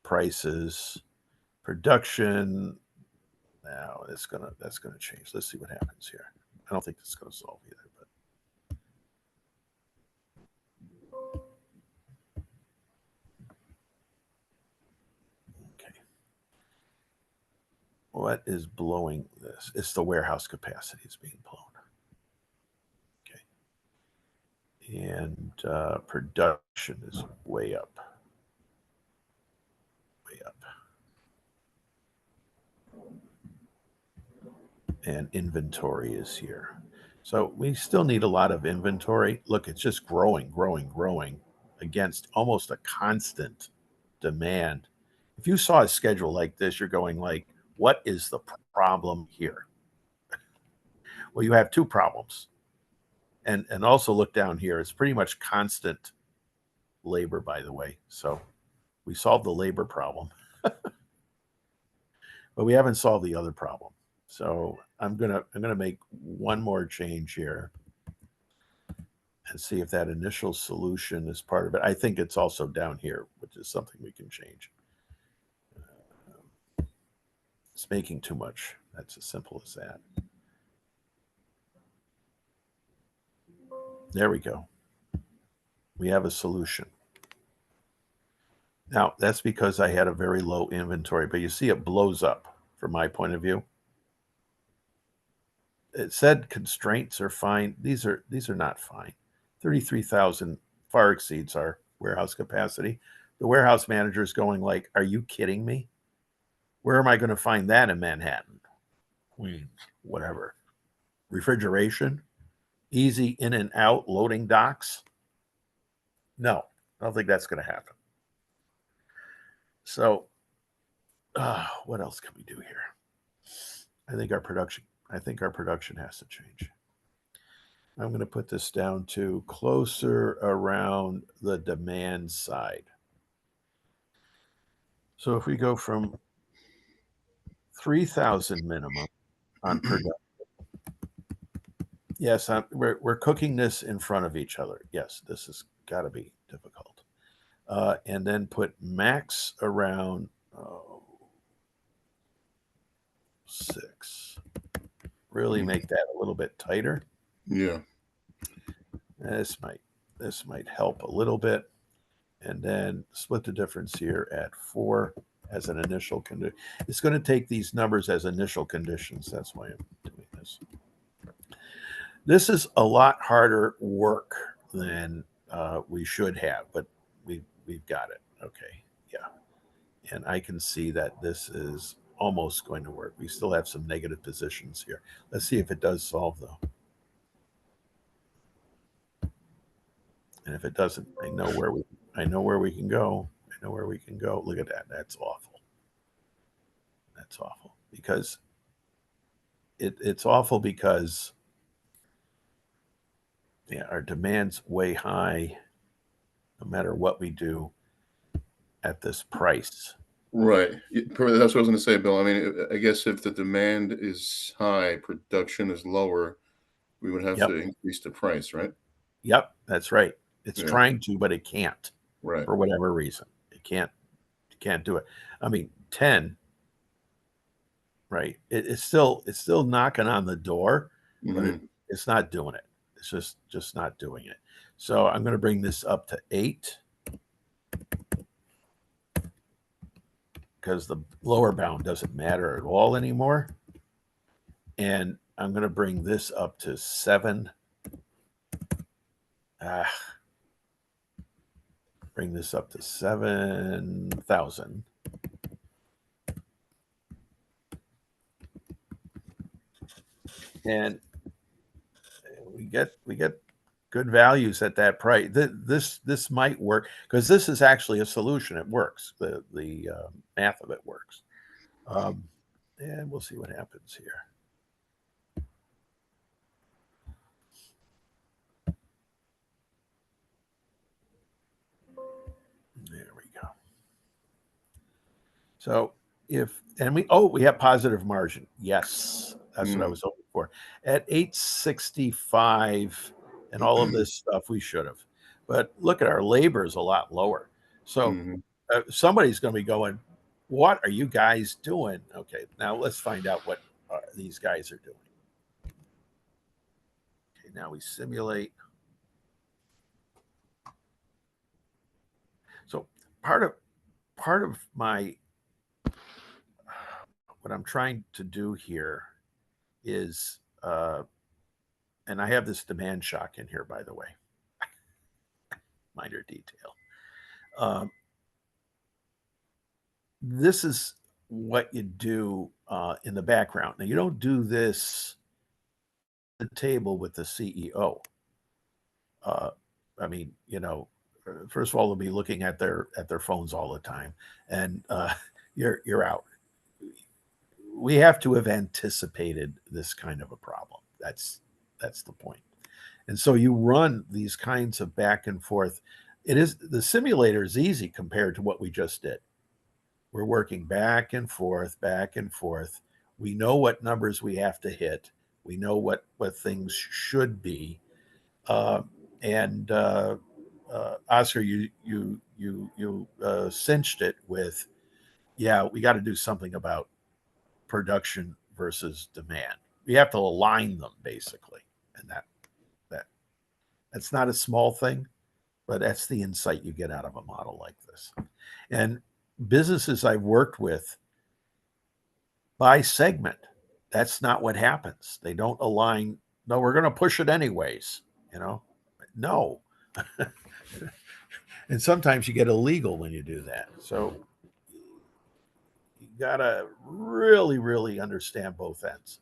prices, production. Now that's gonna change. Let's see what happens here. I don't think it's gonna solve either, but okay. What is blowing this? It's the warehouse capacity is being blown. Okay. And production is way up. Way up. And inventory is here. So we still need a lot of inventory. Look, it's just growing against almost a constant demand. If you saw a schedule like this, you're going like, what is the problem here? Well, you have two problems. And also look down here. It's pretty much constant labor, by the way. So we solved the labor problem. But we haven't solved the other problem. So I'm gonna make one more change here and see if that initial solution is part of it. I think it's also down here, which is something we can change. It's making too much. That's as simple as that. There we go. We have a solution. Now, that's because I had a very low inventory, but you see it blows up from my point of view. it said constraints are fine. These are not fine. 33,000 far exceeds our warehouse capacity. The warehouse manager is going like, "Are you kidding me? Where am I going to find that in Manhattan? Queens, whatever. Refrigeration, easy in and out loading docks. No, I don't think that's going to happen." So, what else can we do here? I think our production has to change. I'm going to put this down to closer around the demand side. So if we go from 3,000 minimum on production, yes, we're cooking this in front of each other. Yes, this has got to be difficult. And then put max around 6. Really make that a little bit tighter. Yeah. This might help a little bit. And then split the difference here at 4 as an initial condition. It's going to take these numbers as initial conditions. That's why I'm doing this. This is a lot harder work than we should have, but we've got it. Okay, yeah. And I can see that this is almost going to work. We still have some negative positions here. Let's see if it does solve, though. And if it doesn't, I know where we can go. I know where we can go. Look at that. That's awful. That's awful because it's awful because our demand's way high no matter what we do at this price. Right. That's what I was going to say, Bill. I mean, I guess if the demand is high, production is lower, we would have Yep. to increase the price, right? Yep, that's right. It's trying to, but it can't. Right. For whatever reason. It can't do it. I mean, 10, right? It's still knocking on the door, but it's not doing it. It's just not doing it. So I'm going to bring this up to 8 because the lower bound doesn't matter at all anymore. And I'm going to bring this up to 7. Bring this up to 7,000. And we get good values at that price. This might work because this is actually a solution. It works. The math of it works. And we'll see what happens here. There we go. So we have positive margin. Yes, that's what I was hoping for. At 865 and all of this stuff, we should have. But look at our labor is a lot lower. So somebody's going to be going, "What are you guys doing?" Okay, now let's find out what these guys are doing. Okay, now we simulate. So part of my what I'm trying to do here is, and I have this demand shock in here, by the way. Minor detail. This is what you do in the background. Now, you don't do this at the table with the CEO. I mean, first of all, they'll be looking at their phones all the time, and you're out. We have to have anticipated this kind of a problem. That's the point. And so you run these kinds of back and forth. The simulator is easy compared to what we just did. We're working back and forth, back and forth. We know what numbers we have to hit. We know what things should be. And Oscar, you cinched it with, we got to do something about production versus demand. We have to align them basically, and that's not a small thing, but that's the insight you get out of a model like this. And businesses I've worked with by segment, that's not what happens. They don't align. No, we're going to push it anyways. No. And sometimes you get illegal when you do that. So you got to really, really understand both ends.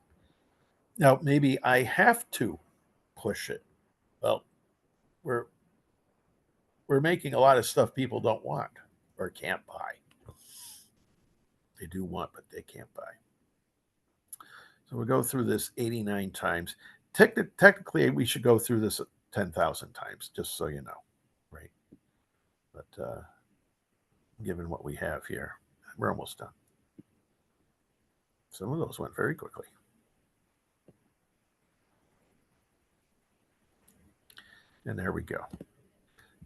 Now, maybe I have to push it. Well, we're we're making a lot of stuff people don't want or can't buy. They do want, but they can't buy. So we'll go through this 89 times. Technically, we should go through this 10,000 times, just so you know, right? But given what we have here, we're almost done. Some of those went very quickly. And there we go.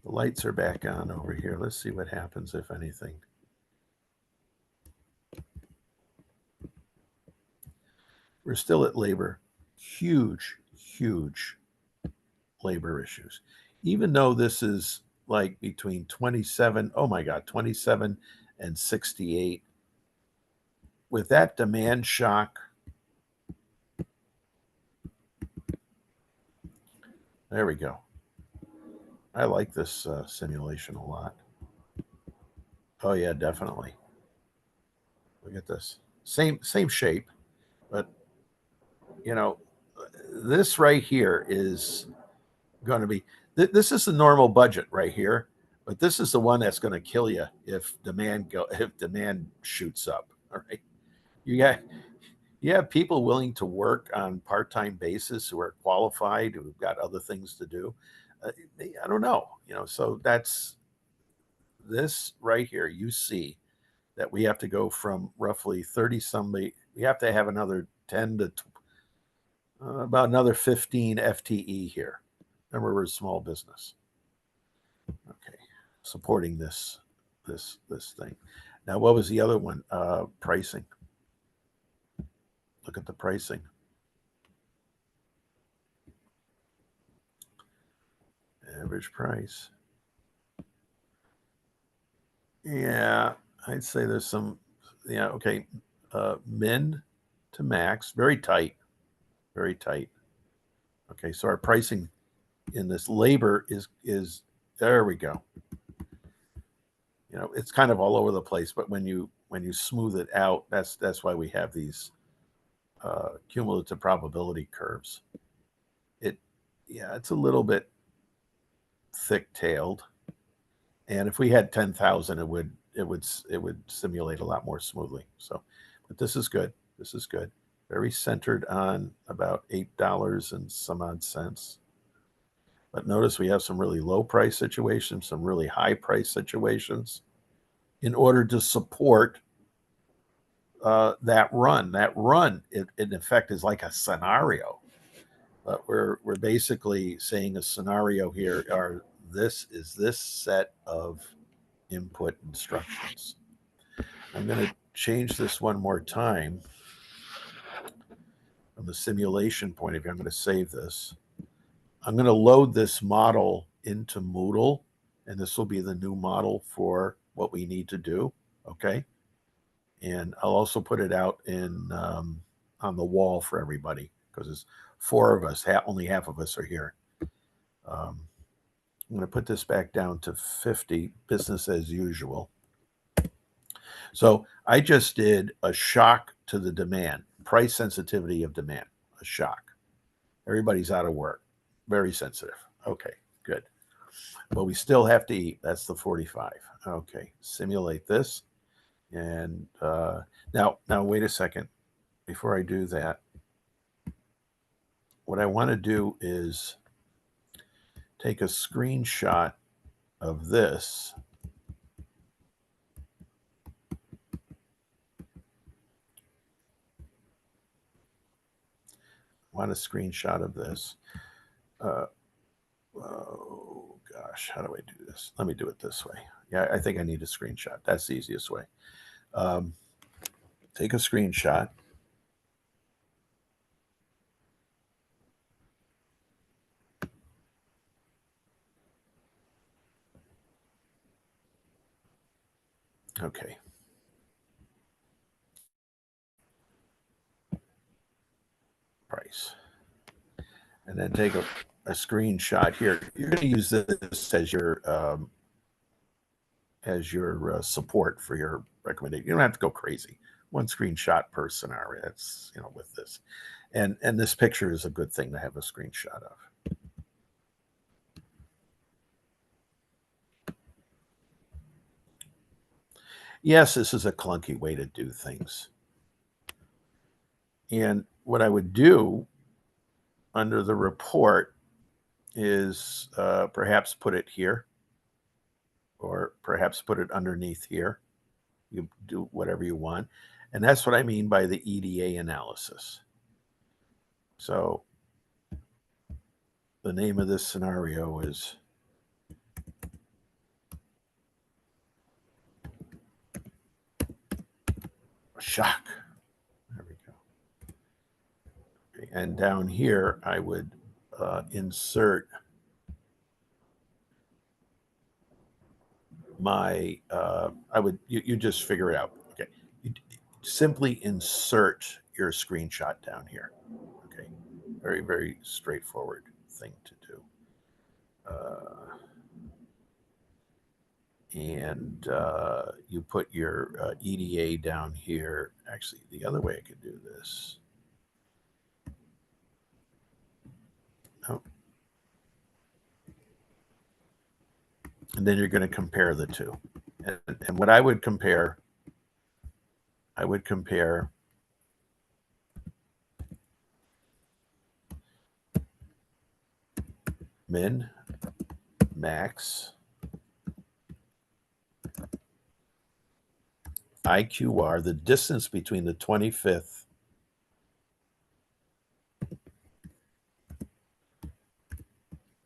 The lights are back on over here. Let's see what happens, if anything. We're still at labor. Huge, huge labor issues. Even though this is like between 27, oh my God, 27 and 68. With that demand shock, there we go. I like this simulation a lot. Oh yeah, definitely. Look at this. Same shape, but this right here is going to be. This is the normal budget right here, but this is the one that's going to kill you if demand shoots up. All right, you have people willing to work on part-time basis who are qualified, who've got other things to do. I don't know, so that's this right here. You see that we have to go from roughly 30 somebody, we have to have another 10 to about another 15 FTE here. Remember, we're a small business. Okay, supporting this thing. Now, what was the other one? Pricing. Look at the pricing. Average price. Yeah, I'd say there's some. Yeah, okay. Min to max, very tight, very tight. Okay, so our pricing in this labor is there we go. It's kind of all over the place, but when you smooth it out, that's why we have these cumulative probability curves. It's a little bit thick-tailed, and if we had 10,000, it would simulate a lot more smoothly. So, but this is good. This is good. Very centered on about $8 and some odd cents. But notice we have some really low price situations, some really high price situations, in order to support that run. That run, in effect, is like a scenario. But we're basically saying a scenario here are this set of input instructions. I'm going to change this one more time from the simulation point of view. I'm going to save this. I'm going to load this model into Moodle, and this will be the new model for what we need to do. Okay. And I'll also put it out in on the wall for everybody, because there's 4 of us. Only half of us are here. I'm going to put this back down to 50, business as usual. So I just did a shock to the demand, price sensitivity of demand, a shock. Everybody's out of work, very sensitive. Okay, good. But we still have to eat. That's the 45. Okay, simulate this. And now wait a second. Before I do that, what I want to do is take a screenshot of this. I want a screenshot of this. Oh gosh, how do I do this? Let me do it this way. Yeah, I think I need a screenshot. That's the easiest way. Take a screenshot. Okay. price. And then take a screenshot here. You're going to use this as your support for your recommendation. You don't have to go crazy. One screenshot per scenario. That's, with this. And this picture is a good thing to have a screenshot of. Yes, this is a clunky way to do things. And what I would do under the report is perhaps put it here, or perhaps put it underneath here. You do whatever you want. And that's what I mean by the EDA analysis. So the name of this scenario is shock. There we go. Okay. And down here, I would insert my, you just figure it out. Okay. You simply insert your screenshot down here. Okay. Very, very straightforward thing to do. And you put your EDA down here. Actually, the other way I could do this. Oh. And then you're going to compare the two. And what I would compare min, max, IQR, the distance between the 25th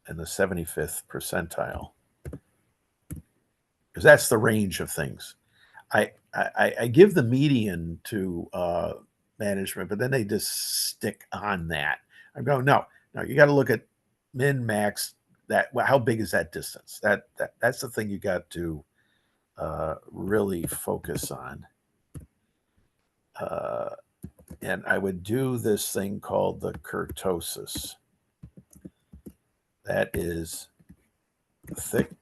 and the 75th percentile. Because that's the range of things. I give the median to management, but then they just stick on that. I'm going, no, you got to look at min, max, how big is that distance? That's the thing you got to really focus on. And I would do this thing called the kurtosis. That is thick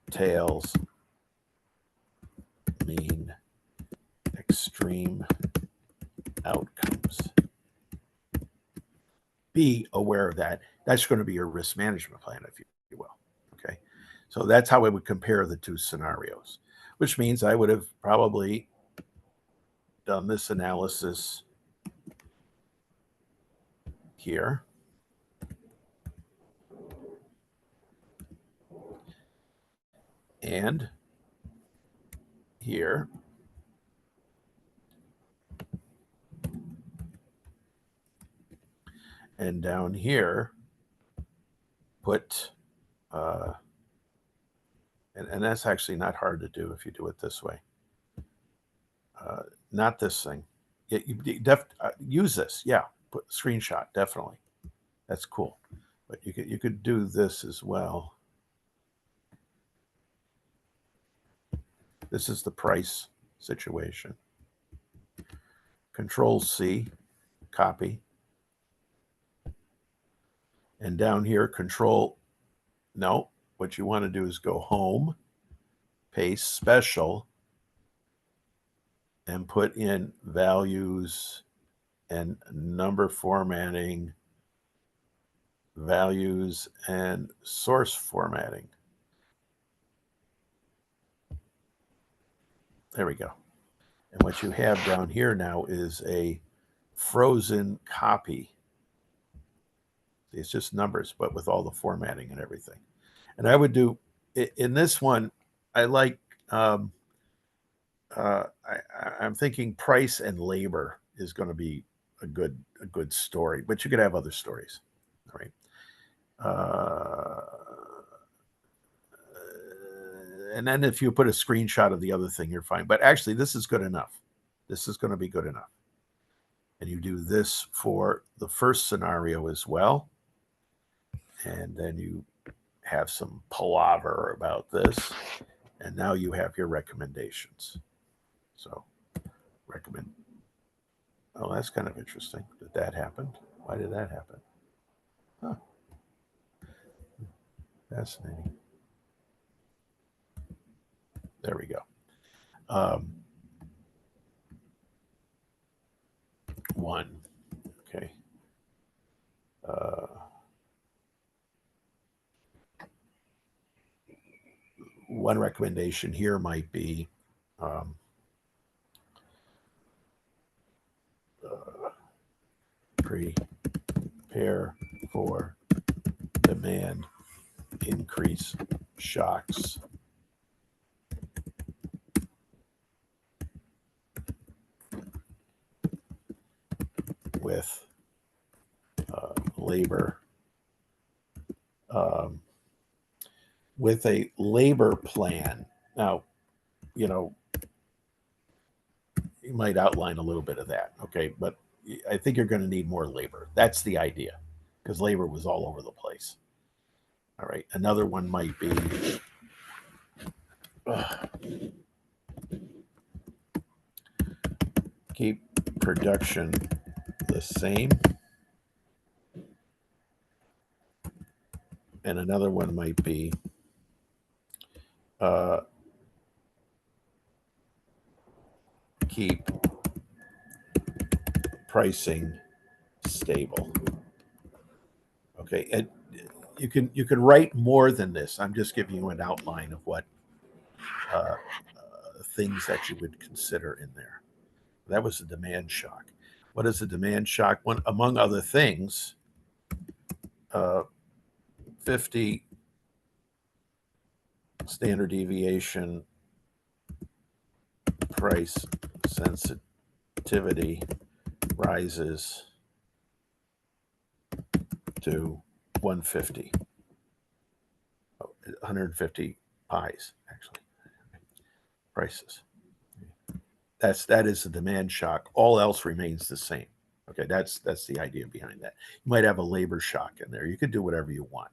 tails mean extreme outcomes. Be aware of that. That's going to be your risk management plan, if you will. Okay. So that's how I would compare the two scenarios, which means I would have probably done this analysis here. And here. And down here, put, and that's actually not hard to do if you do it this way. Not this thing. You use this. Yeah, put screenshot, definitely. That's cool. But you could do this as well. This is the price situation. Control C, copy. And down here, no, what you want to do is go home, paste special, and put in values and number formatting, values and source formatting. There we go. And what you have down here now is a frozen copy. It's just numbers, but with all the formatting and everything. And I would do, in this one, I like, I'm thinking price and labor is going to be a good story, but you could have other stories. All right. And then if you put a screenshot of the other thing, you're fine. But actually, this is good enough. This is going to be good enough. And you do this for the first scenario as well. And then you have some palaver about this. And now you have your recommendations. So recommend. Oh, that's kind of interesting. Did that happen? Why did that happen? Huh. Fascinating. There we go. One. Okay. One recommendation here might be prepare for demand increase shocks with labor, with a labor plan. Now, you might outline a little bit of that, okay? But I think you're going to need more labor. That's the idea, because labor was all over the place. All right. Another one might be keep production the same. And another one might be keep pricing stable. Okay. And you can write more than this. I'm just giving you an outline of what things that you would consider in there. That was a demand shock. What is a demand shock? One, among other things, 50 standard deviation price sensitivity rises to 150. 150 pies, actually. Prices. That is a demand shock. All else remains the same. Okay, that's the idea behind that. You might have a labor shock in there. You could do whatever you want.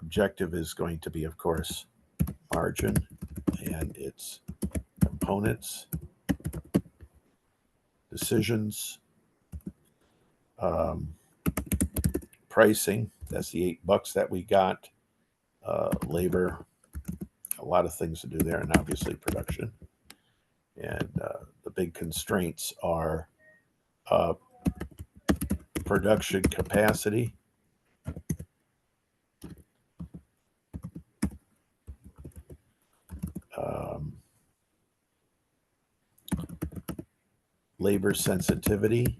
Objective is going to be, of course, margin and its components, decisions, pricing. That's the $8 that we got. Labor, a lot of things to do there, and obviously production. And the big constraints are production capacity, labor sensitivity,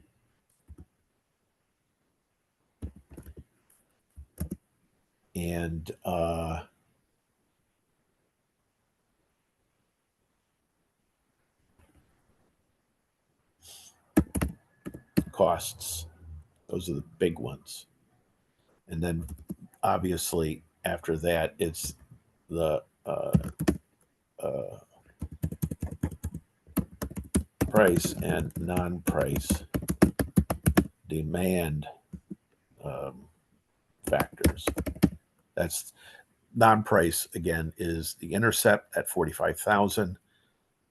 and costs. Those are the big ones. And then obviously after that, it's the price and non-price demand factors. That's non-price, again, is the intercept at 45,000.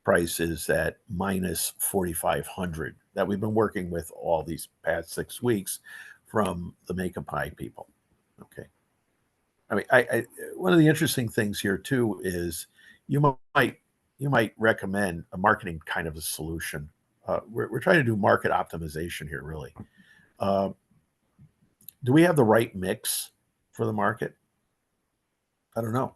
Price is at minus 4,500 that we've been working with all these past 6 weeks from the Make a Pie people. Okay. I mean, I one of the interesting things here too is you might recommend a marketing kind of a solution. We're trying to do market optimization here, really. Do we have the right mix for the market? I don't know.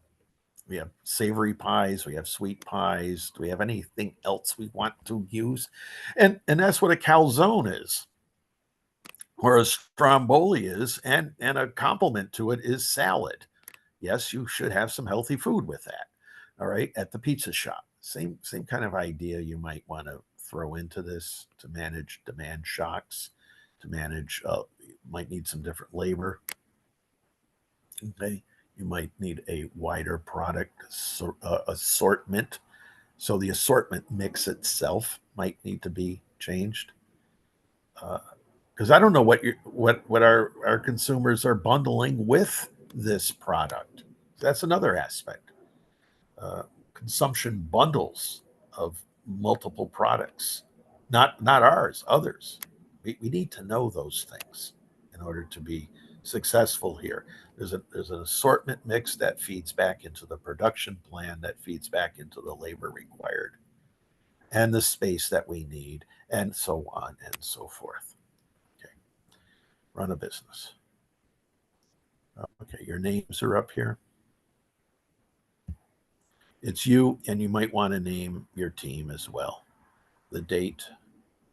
We have savory pies, we have sweet pies. Do we have anything else we want to use? And that's what a calzone is, or a stromboli is, and a complement to it is salad. Yes, you should have some healthy food with that. All right, at the pizza shop. Same kind of idea you might want to throw into this to manage demand shocks, to manage might need some different labor. Okay. You might need a wider product assortment. So the assortment mix itself might need to be changed. Because I don't know what our consumers are bundling with this product. That's another aspect. Consumption bundles of multiple products, not ours, others. We need to know those things in order to be successful here. There's an assortment mix that feeds back into the production plan, that feeds back into the labor required, and the space that we need, and so on and so forth. Okay, run a business. Okay, your names are up here. It's you, and you might want to name your team as well. The date,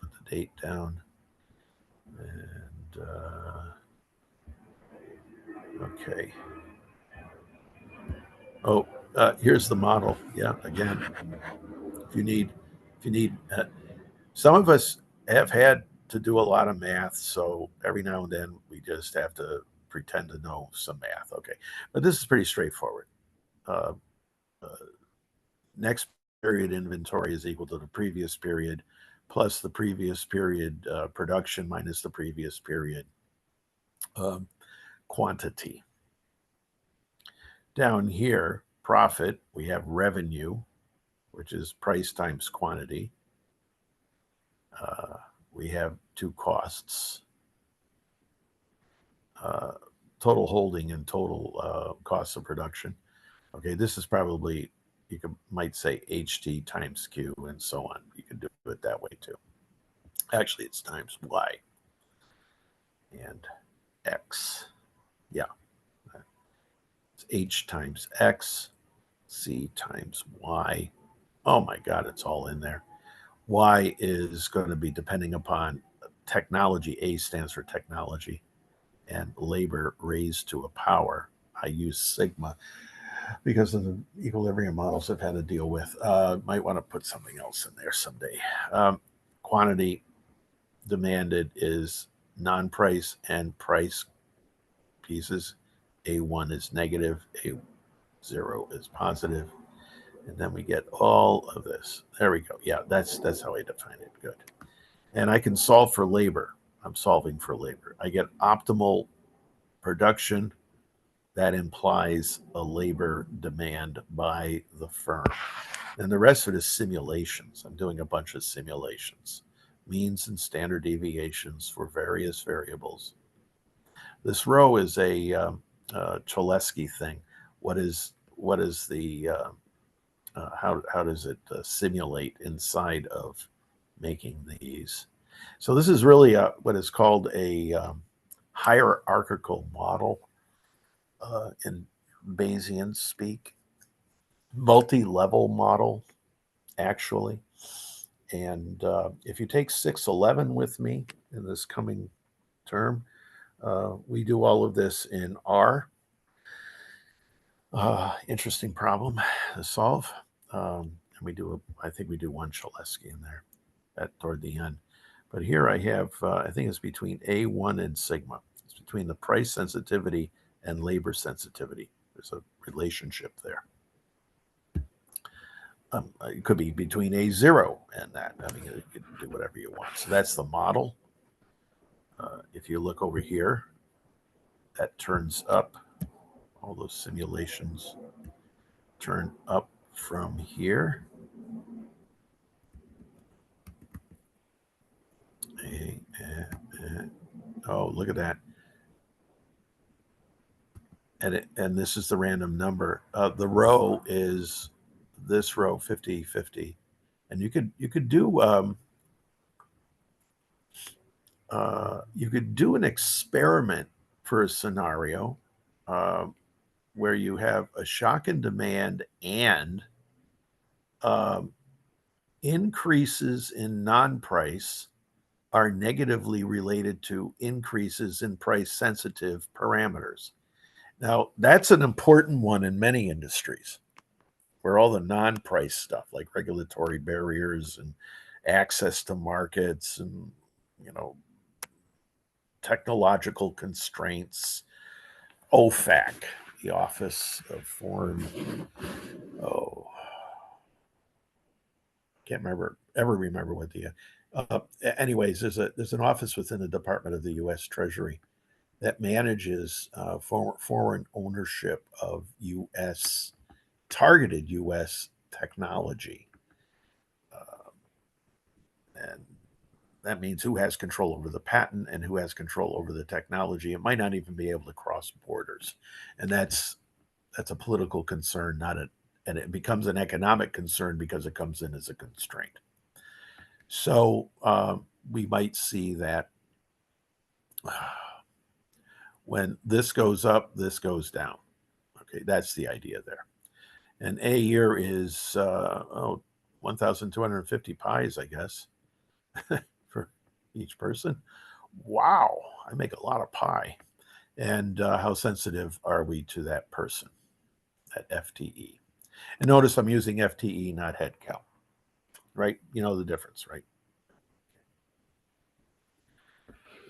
put the date down, and okay. Oh, here's the model. Yeah, again, if you need, some of us have had to do a lot of math, so every now and then we just have to pretend to know some math. Okay, but this is pretty straightforward. Uh, uh, Next period inventory is equal to the previous period plus the previous period production minus the previous period quantity. Down here, profit, we have revenue, which is price times quantity. We have two costs, total holding and total costs of production. Okay, this is probably, might say HT times Q and so on. You can do it that way too. Actually, it's times Y and X. Yeah, it's H times X, C times Y. Oh my God, it's all in there. Y is going to be depending upon technology. A stands for technology, and labor raised to a power. I use sigma because of the equilibrium models I've had to deal with. Might want to put something else in there someday. Quantity demanded is non-price and price pieces. A1 is negative, A0 is positive, and then we get all of this. There we go. Yeah, that's how I define it. Good. And I can solve for labor. I'm solving for labor. I get optimal production. That implies a labor demand by the firm. And the rest of it is simulations. I'm doing a bunch of simulations, means and standard deviations for various variables. This row is a Cholesky thing. What is the how does it simulate inside of making these? So this is really what is called a hierarchical model in Bayesian speak, multi-level model actually. And if you take 611 with me in this coming term, we do all of this in R. Interesting problem to solve. And we do, I think we do one Cholesky in there toward the end. But here I have, I think it's between A1 and sigma. It's between the price sensitivity and labor sensitivity. There's a relationship there. It could be between A0 and that. I mean, you can do whatever you want. So that's the model. If you look over here, that turns up. All those simulations turn up from here. Oh, look at that. And this is the random number. The row is this row 50-50. And you could do an experiment for a scenario where you have a shock in demand and increases in non-price are negatively related to increases in price sensitive parameters. Now, that's an important one in many industries where all the non-price stuff like regulatory barriers and access to markets and, technological constraints, OFAC, the Office of Foreign, can't remember what the anyways, there's an office within the Department of the U.S. Treasury that manages foreign ownership of targeted U.S. technology, and that means who has control over the patent and who has control over the technology. It might not even be able to cross borders, and that's a political concern, not a, and it becomes an economic concern because it comes in as a constraint. So we might see that when this goes up, this goes down. Okay, that's the idea there. And a year is 1,250 pies, I guess, for each person. Wow, I make a lot of pie. And how sensitive are we to that person, that FTE? And notice I'm using FTE, not head count, right? You know the difference, right?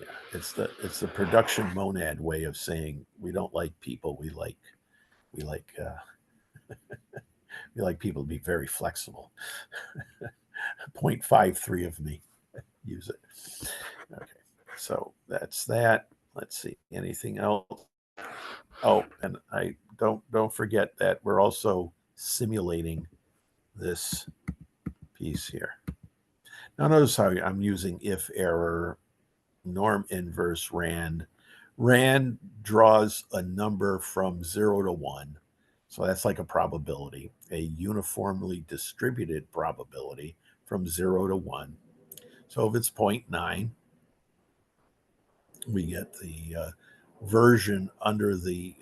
Yeah, it's the production monad way of saying we don't like people. We like we like people to be very flexible. 0.53 of me use it. Okay, so that's that. Let's see, anything else? Oh, and I don't forget that we're also simulating this piece here. Now notice how I'm using if error, norm inverse rand. Rand draws a number from 0 to 1. So that's like a probability, a uniformly distributed probability from 0 to 1. So if it's 0.9, we get the version under the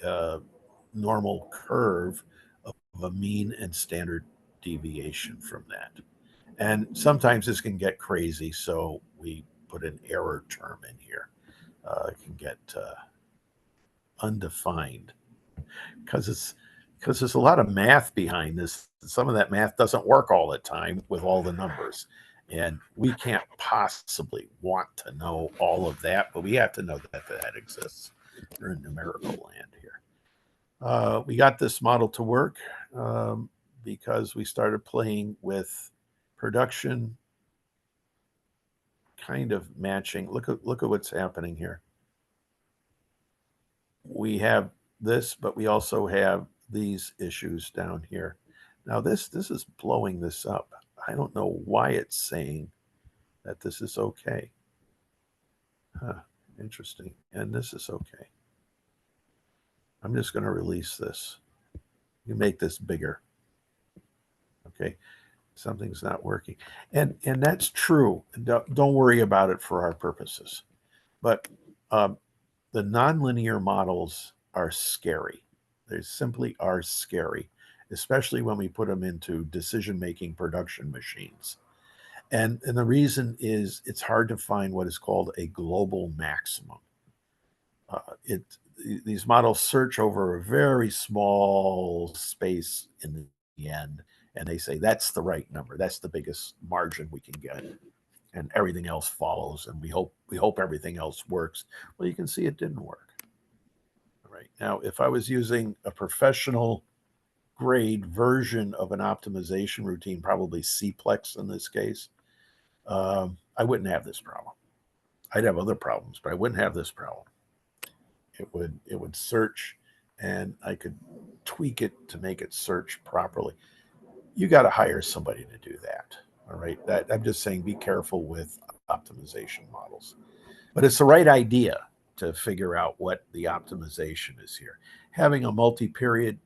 normal curve of a mean and standard deviation from that. And sometimes this can get crazy, so we put an error term in here. It can get undefined because there's a lot of math behind this. Some of that math doesn't work all the time with all the numbers, and we can't possibly want to know all of that, but we have to know that exists. We're in numerical land here. We got this model to work because we started playing with production kind of matching. Look at what's happening here. We have this, but we also have these issues down here. Now this is blowing this up. I don't know why it's saying that this is okay. Huh, interesting. And this is okay. I'm just going to release this. You make this bigger. Okay. Something's not working. And that's true. Don't worry about it for our purposes. But the nonlinear models are scary. They simply are scary, especially when we put them into decision-making production machines. And the reason is it's hard to find what is called a global maximum. These models search over a very small space in the end, and they say that's the right number. That's the biggest margin we can get, and everything else follows. And we hope everything else works. Well, you can see it didn't work. Right now, if I was using a professional grade version of an optimization routine, probably Cplex in this case, I wouldn't have this problem. I'd have other problems, but I wouldn't have this problem. It would search, and I could tweak it to make it search properly. You got to hire somebody to do that. All right. That I'm just saying, be careful with optimization models. But it's the right idea to figure out what the optimization is here. Having a multi-period,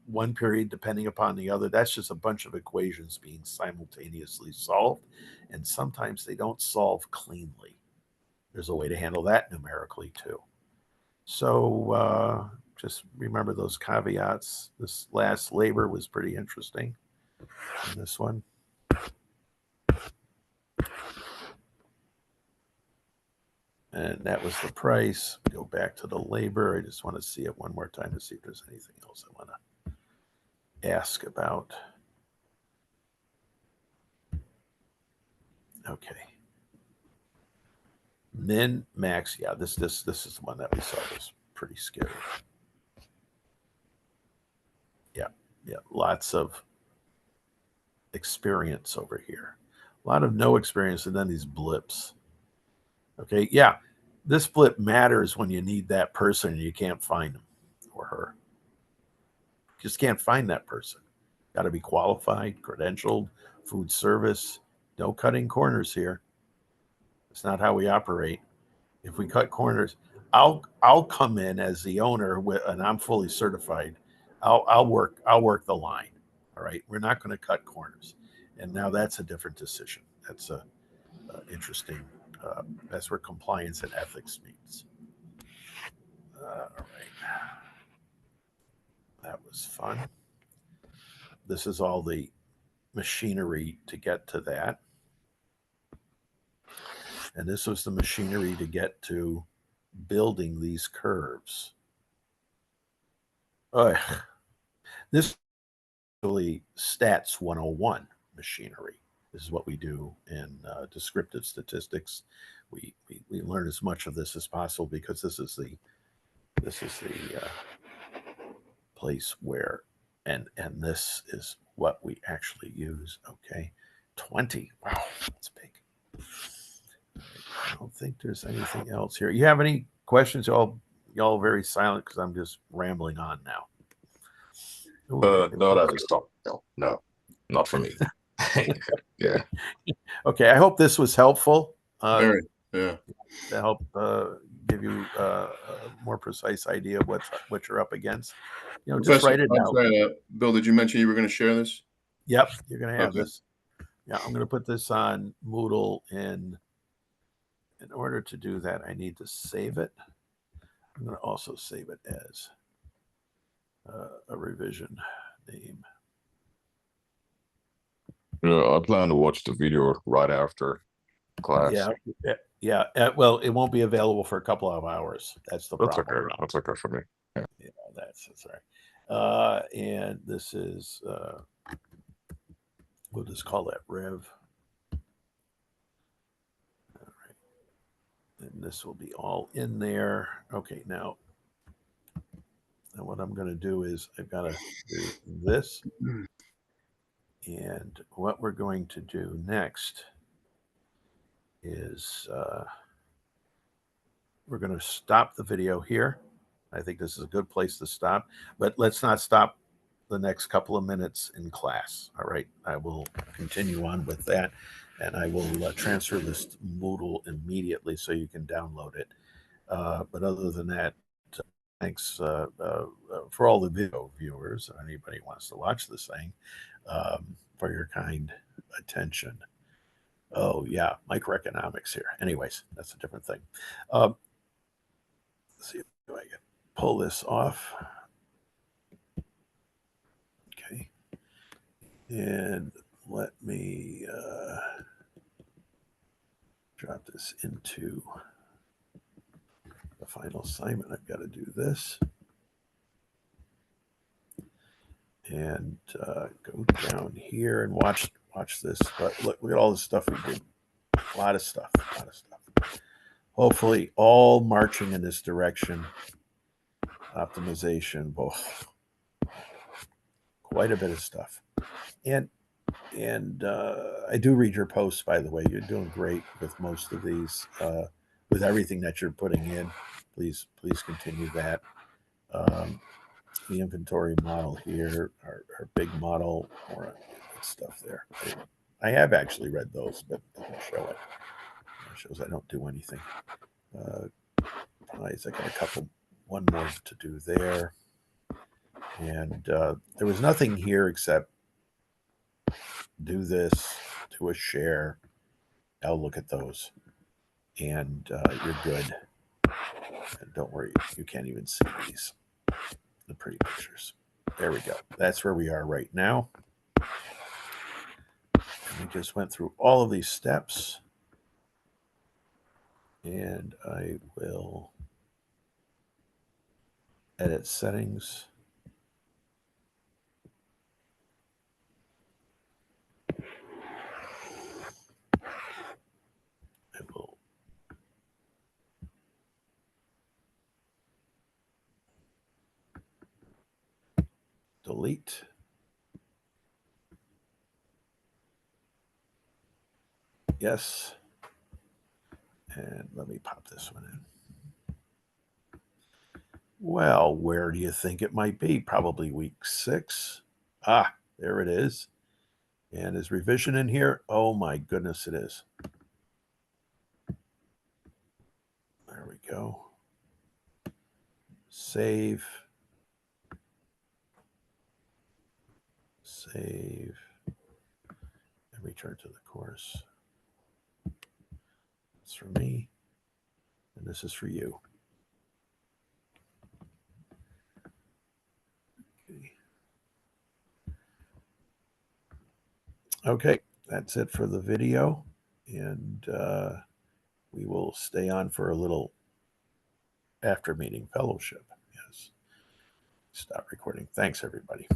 one period depending upon the other, that's just a bunch of equations being simultaneously solved. And sometimes they don't solve cleanly. There's a way to handle that numerically too. So just remember those caveats. This last labor was pretty interesting. And this one. And that was the price. Go back to the labor. I just want to see it one more time to see if there's anything else I want to ask about. Okay. Min, max. Yeah, this is the one that we saw was pretty scary. Yeah, lots of experience over here. A lot of no experience, and then these blips. Okay, yeah, this blip matters when you need that person and you can't find him or her. Just can't find that person. Got to be qualified, credentialed, food service. No cutting corners here. It's not how we operate. If we cut corners, I'll come in as the owner and I'm fully certified. I'll work the line. All right, we're not going to cut corners, and now that's a different decision. That's a interesting. That's where compliance and ethics meets. All right, that was fun. This is all the machinery to get to that, and this was the machinery to get to building these curves. This is really stats 101 machinery. This is what we do in descriptive statistics. We learn as much of this as possible because this is the place where and this is what we actually use. Okay, 20. Wow, that's big. I don't think there's anything else here. You have any questions? Y'all very silent because I'm just rambling on now. No, that is stop. No, not for me. Yeah. Okay, I hope this was helpful. Very, yeah. To help give you a more precise idea of what you're up against. You know, just write it I'm out. sorry, Bill, did you mention you were going to share this? Yep, you're going to have Okay. this. Yeah, I'm going to put this on Moodle, and in order to do that, I need to save it. I'm going to also save it as a revision name. I plan to watch the video right after class. Yeah. Well, it won't be available for a couple of hours. That's the problem. Okay. That's okay for me. Yeah, that's right. And this is we'll just call that Rev. All right. And this will be all in there. Okay, now what I'm going to do is I've got to do this. And what we're going to do next is we're going to stop the video here. I think this is a good place to stop, but let's not stop the next couple of minutes in class. All right, I will continue on with that, and I will transfer this to Moodle immediately so you can download it. But other than that, thanks for all the video viewers, anybody who wants to watch this thing, for your kind attention. Oh yeah, microeconomics here. Anyways, that's a different thing. Let's see if I can pull this off. Okay, and let me drop this into the final assignment. I've got to do this and go down here and watch this. But look at all the stuff we did. A lot of stuff. Hopefully, all marching in this direction. Optimization, both. Quite a bit of stuff. And I do read your posts, by the way. You're doing great with most of these, with everything that you're putting in. Please continue that. The inventory model here, our big model, more good stuff there. I have actually read those, but it doesn't show it. It shows I don't do anything. I got one more to do there. And there was nothing here except do this, do a share. I'll look at those. And you're good. And don't worry, you can't even see these, the pretty pictures. There we go. That's where we are right now. And we just went through all of these steps. And I will edit settings. I will delete. Yes. And let me pop this one in. Well, where do you think it might be? Probably week 6. Ah, there it is. And is revision in here? Oh my goodness, it is. go. Save. Save. And return to the course. It's for me. And this is for you. Okay, that's it for the video. And we will stay on for a little after meeting fellowship. Yes. Stop recording. Thanks, everybody.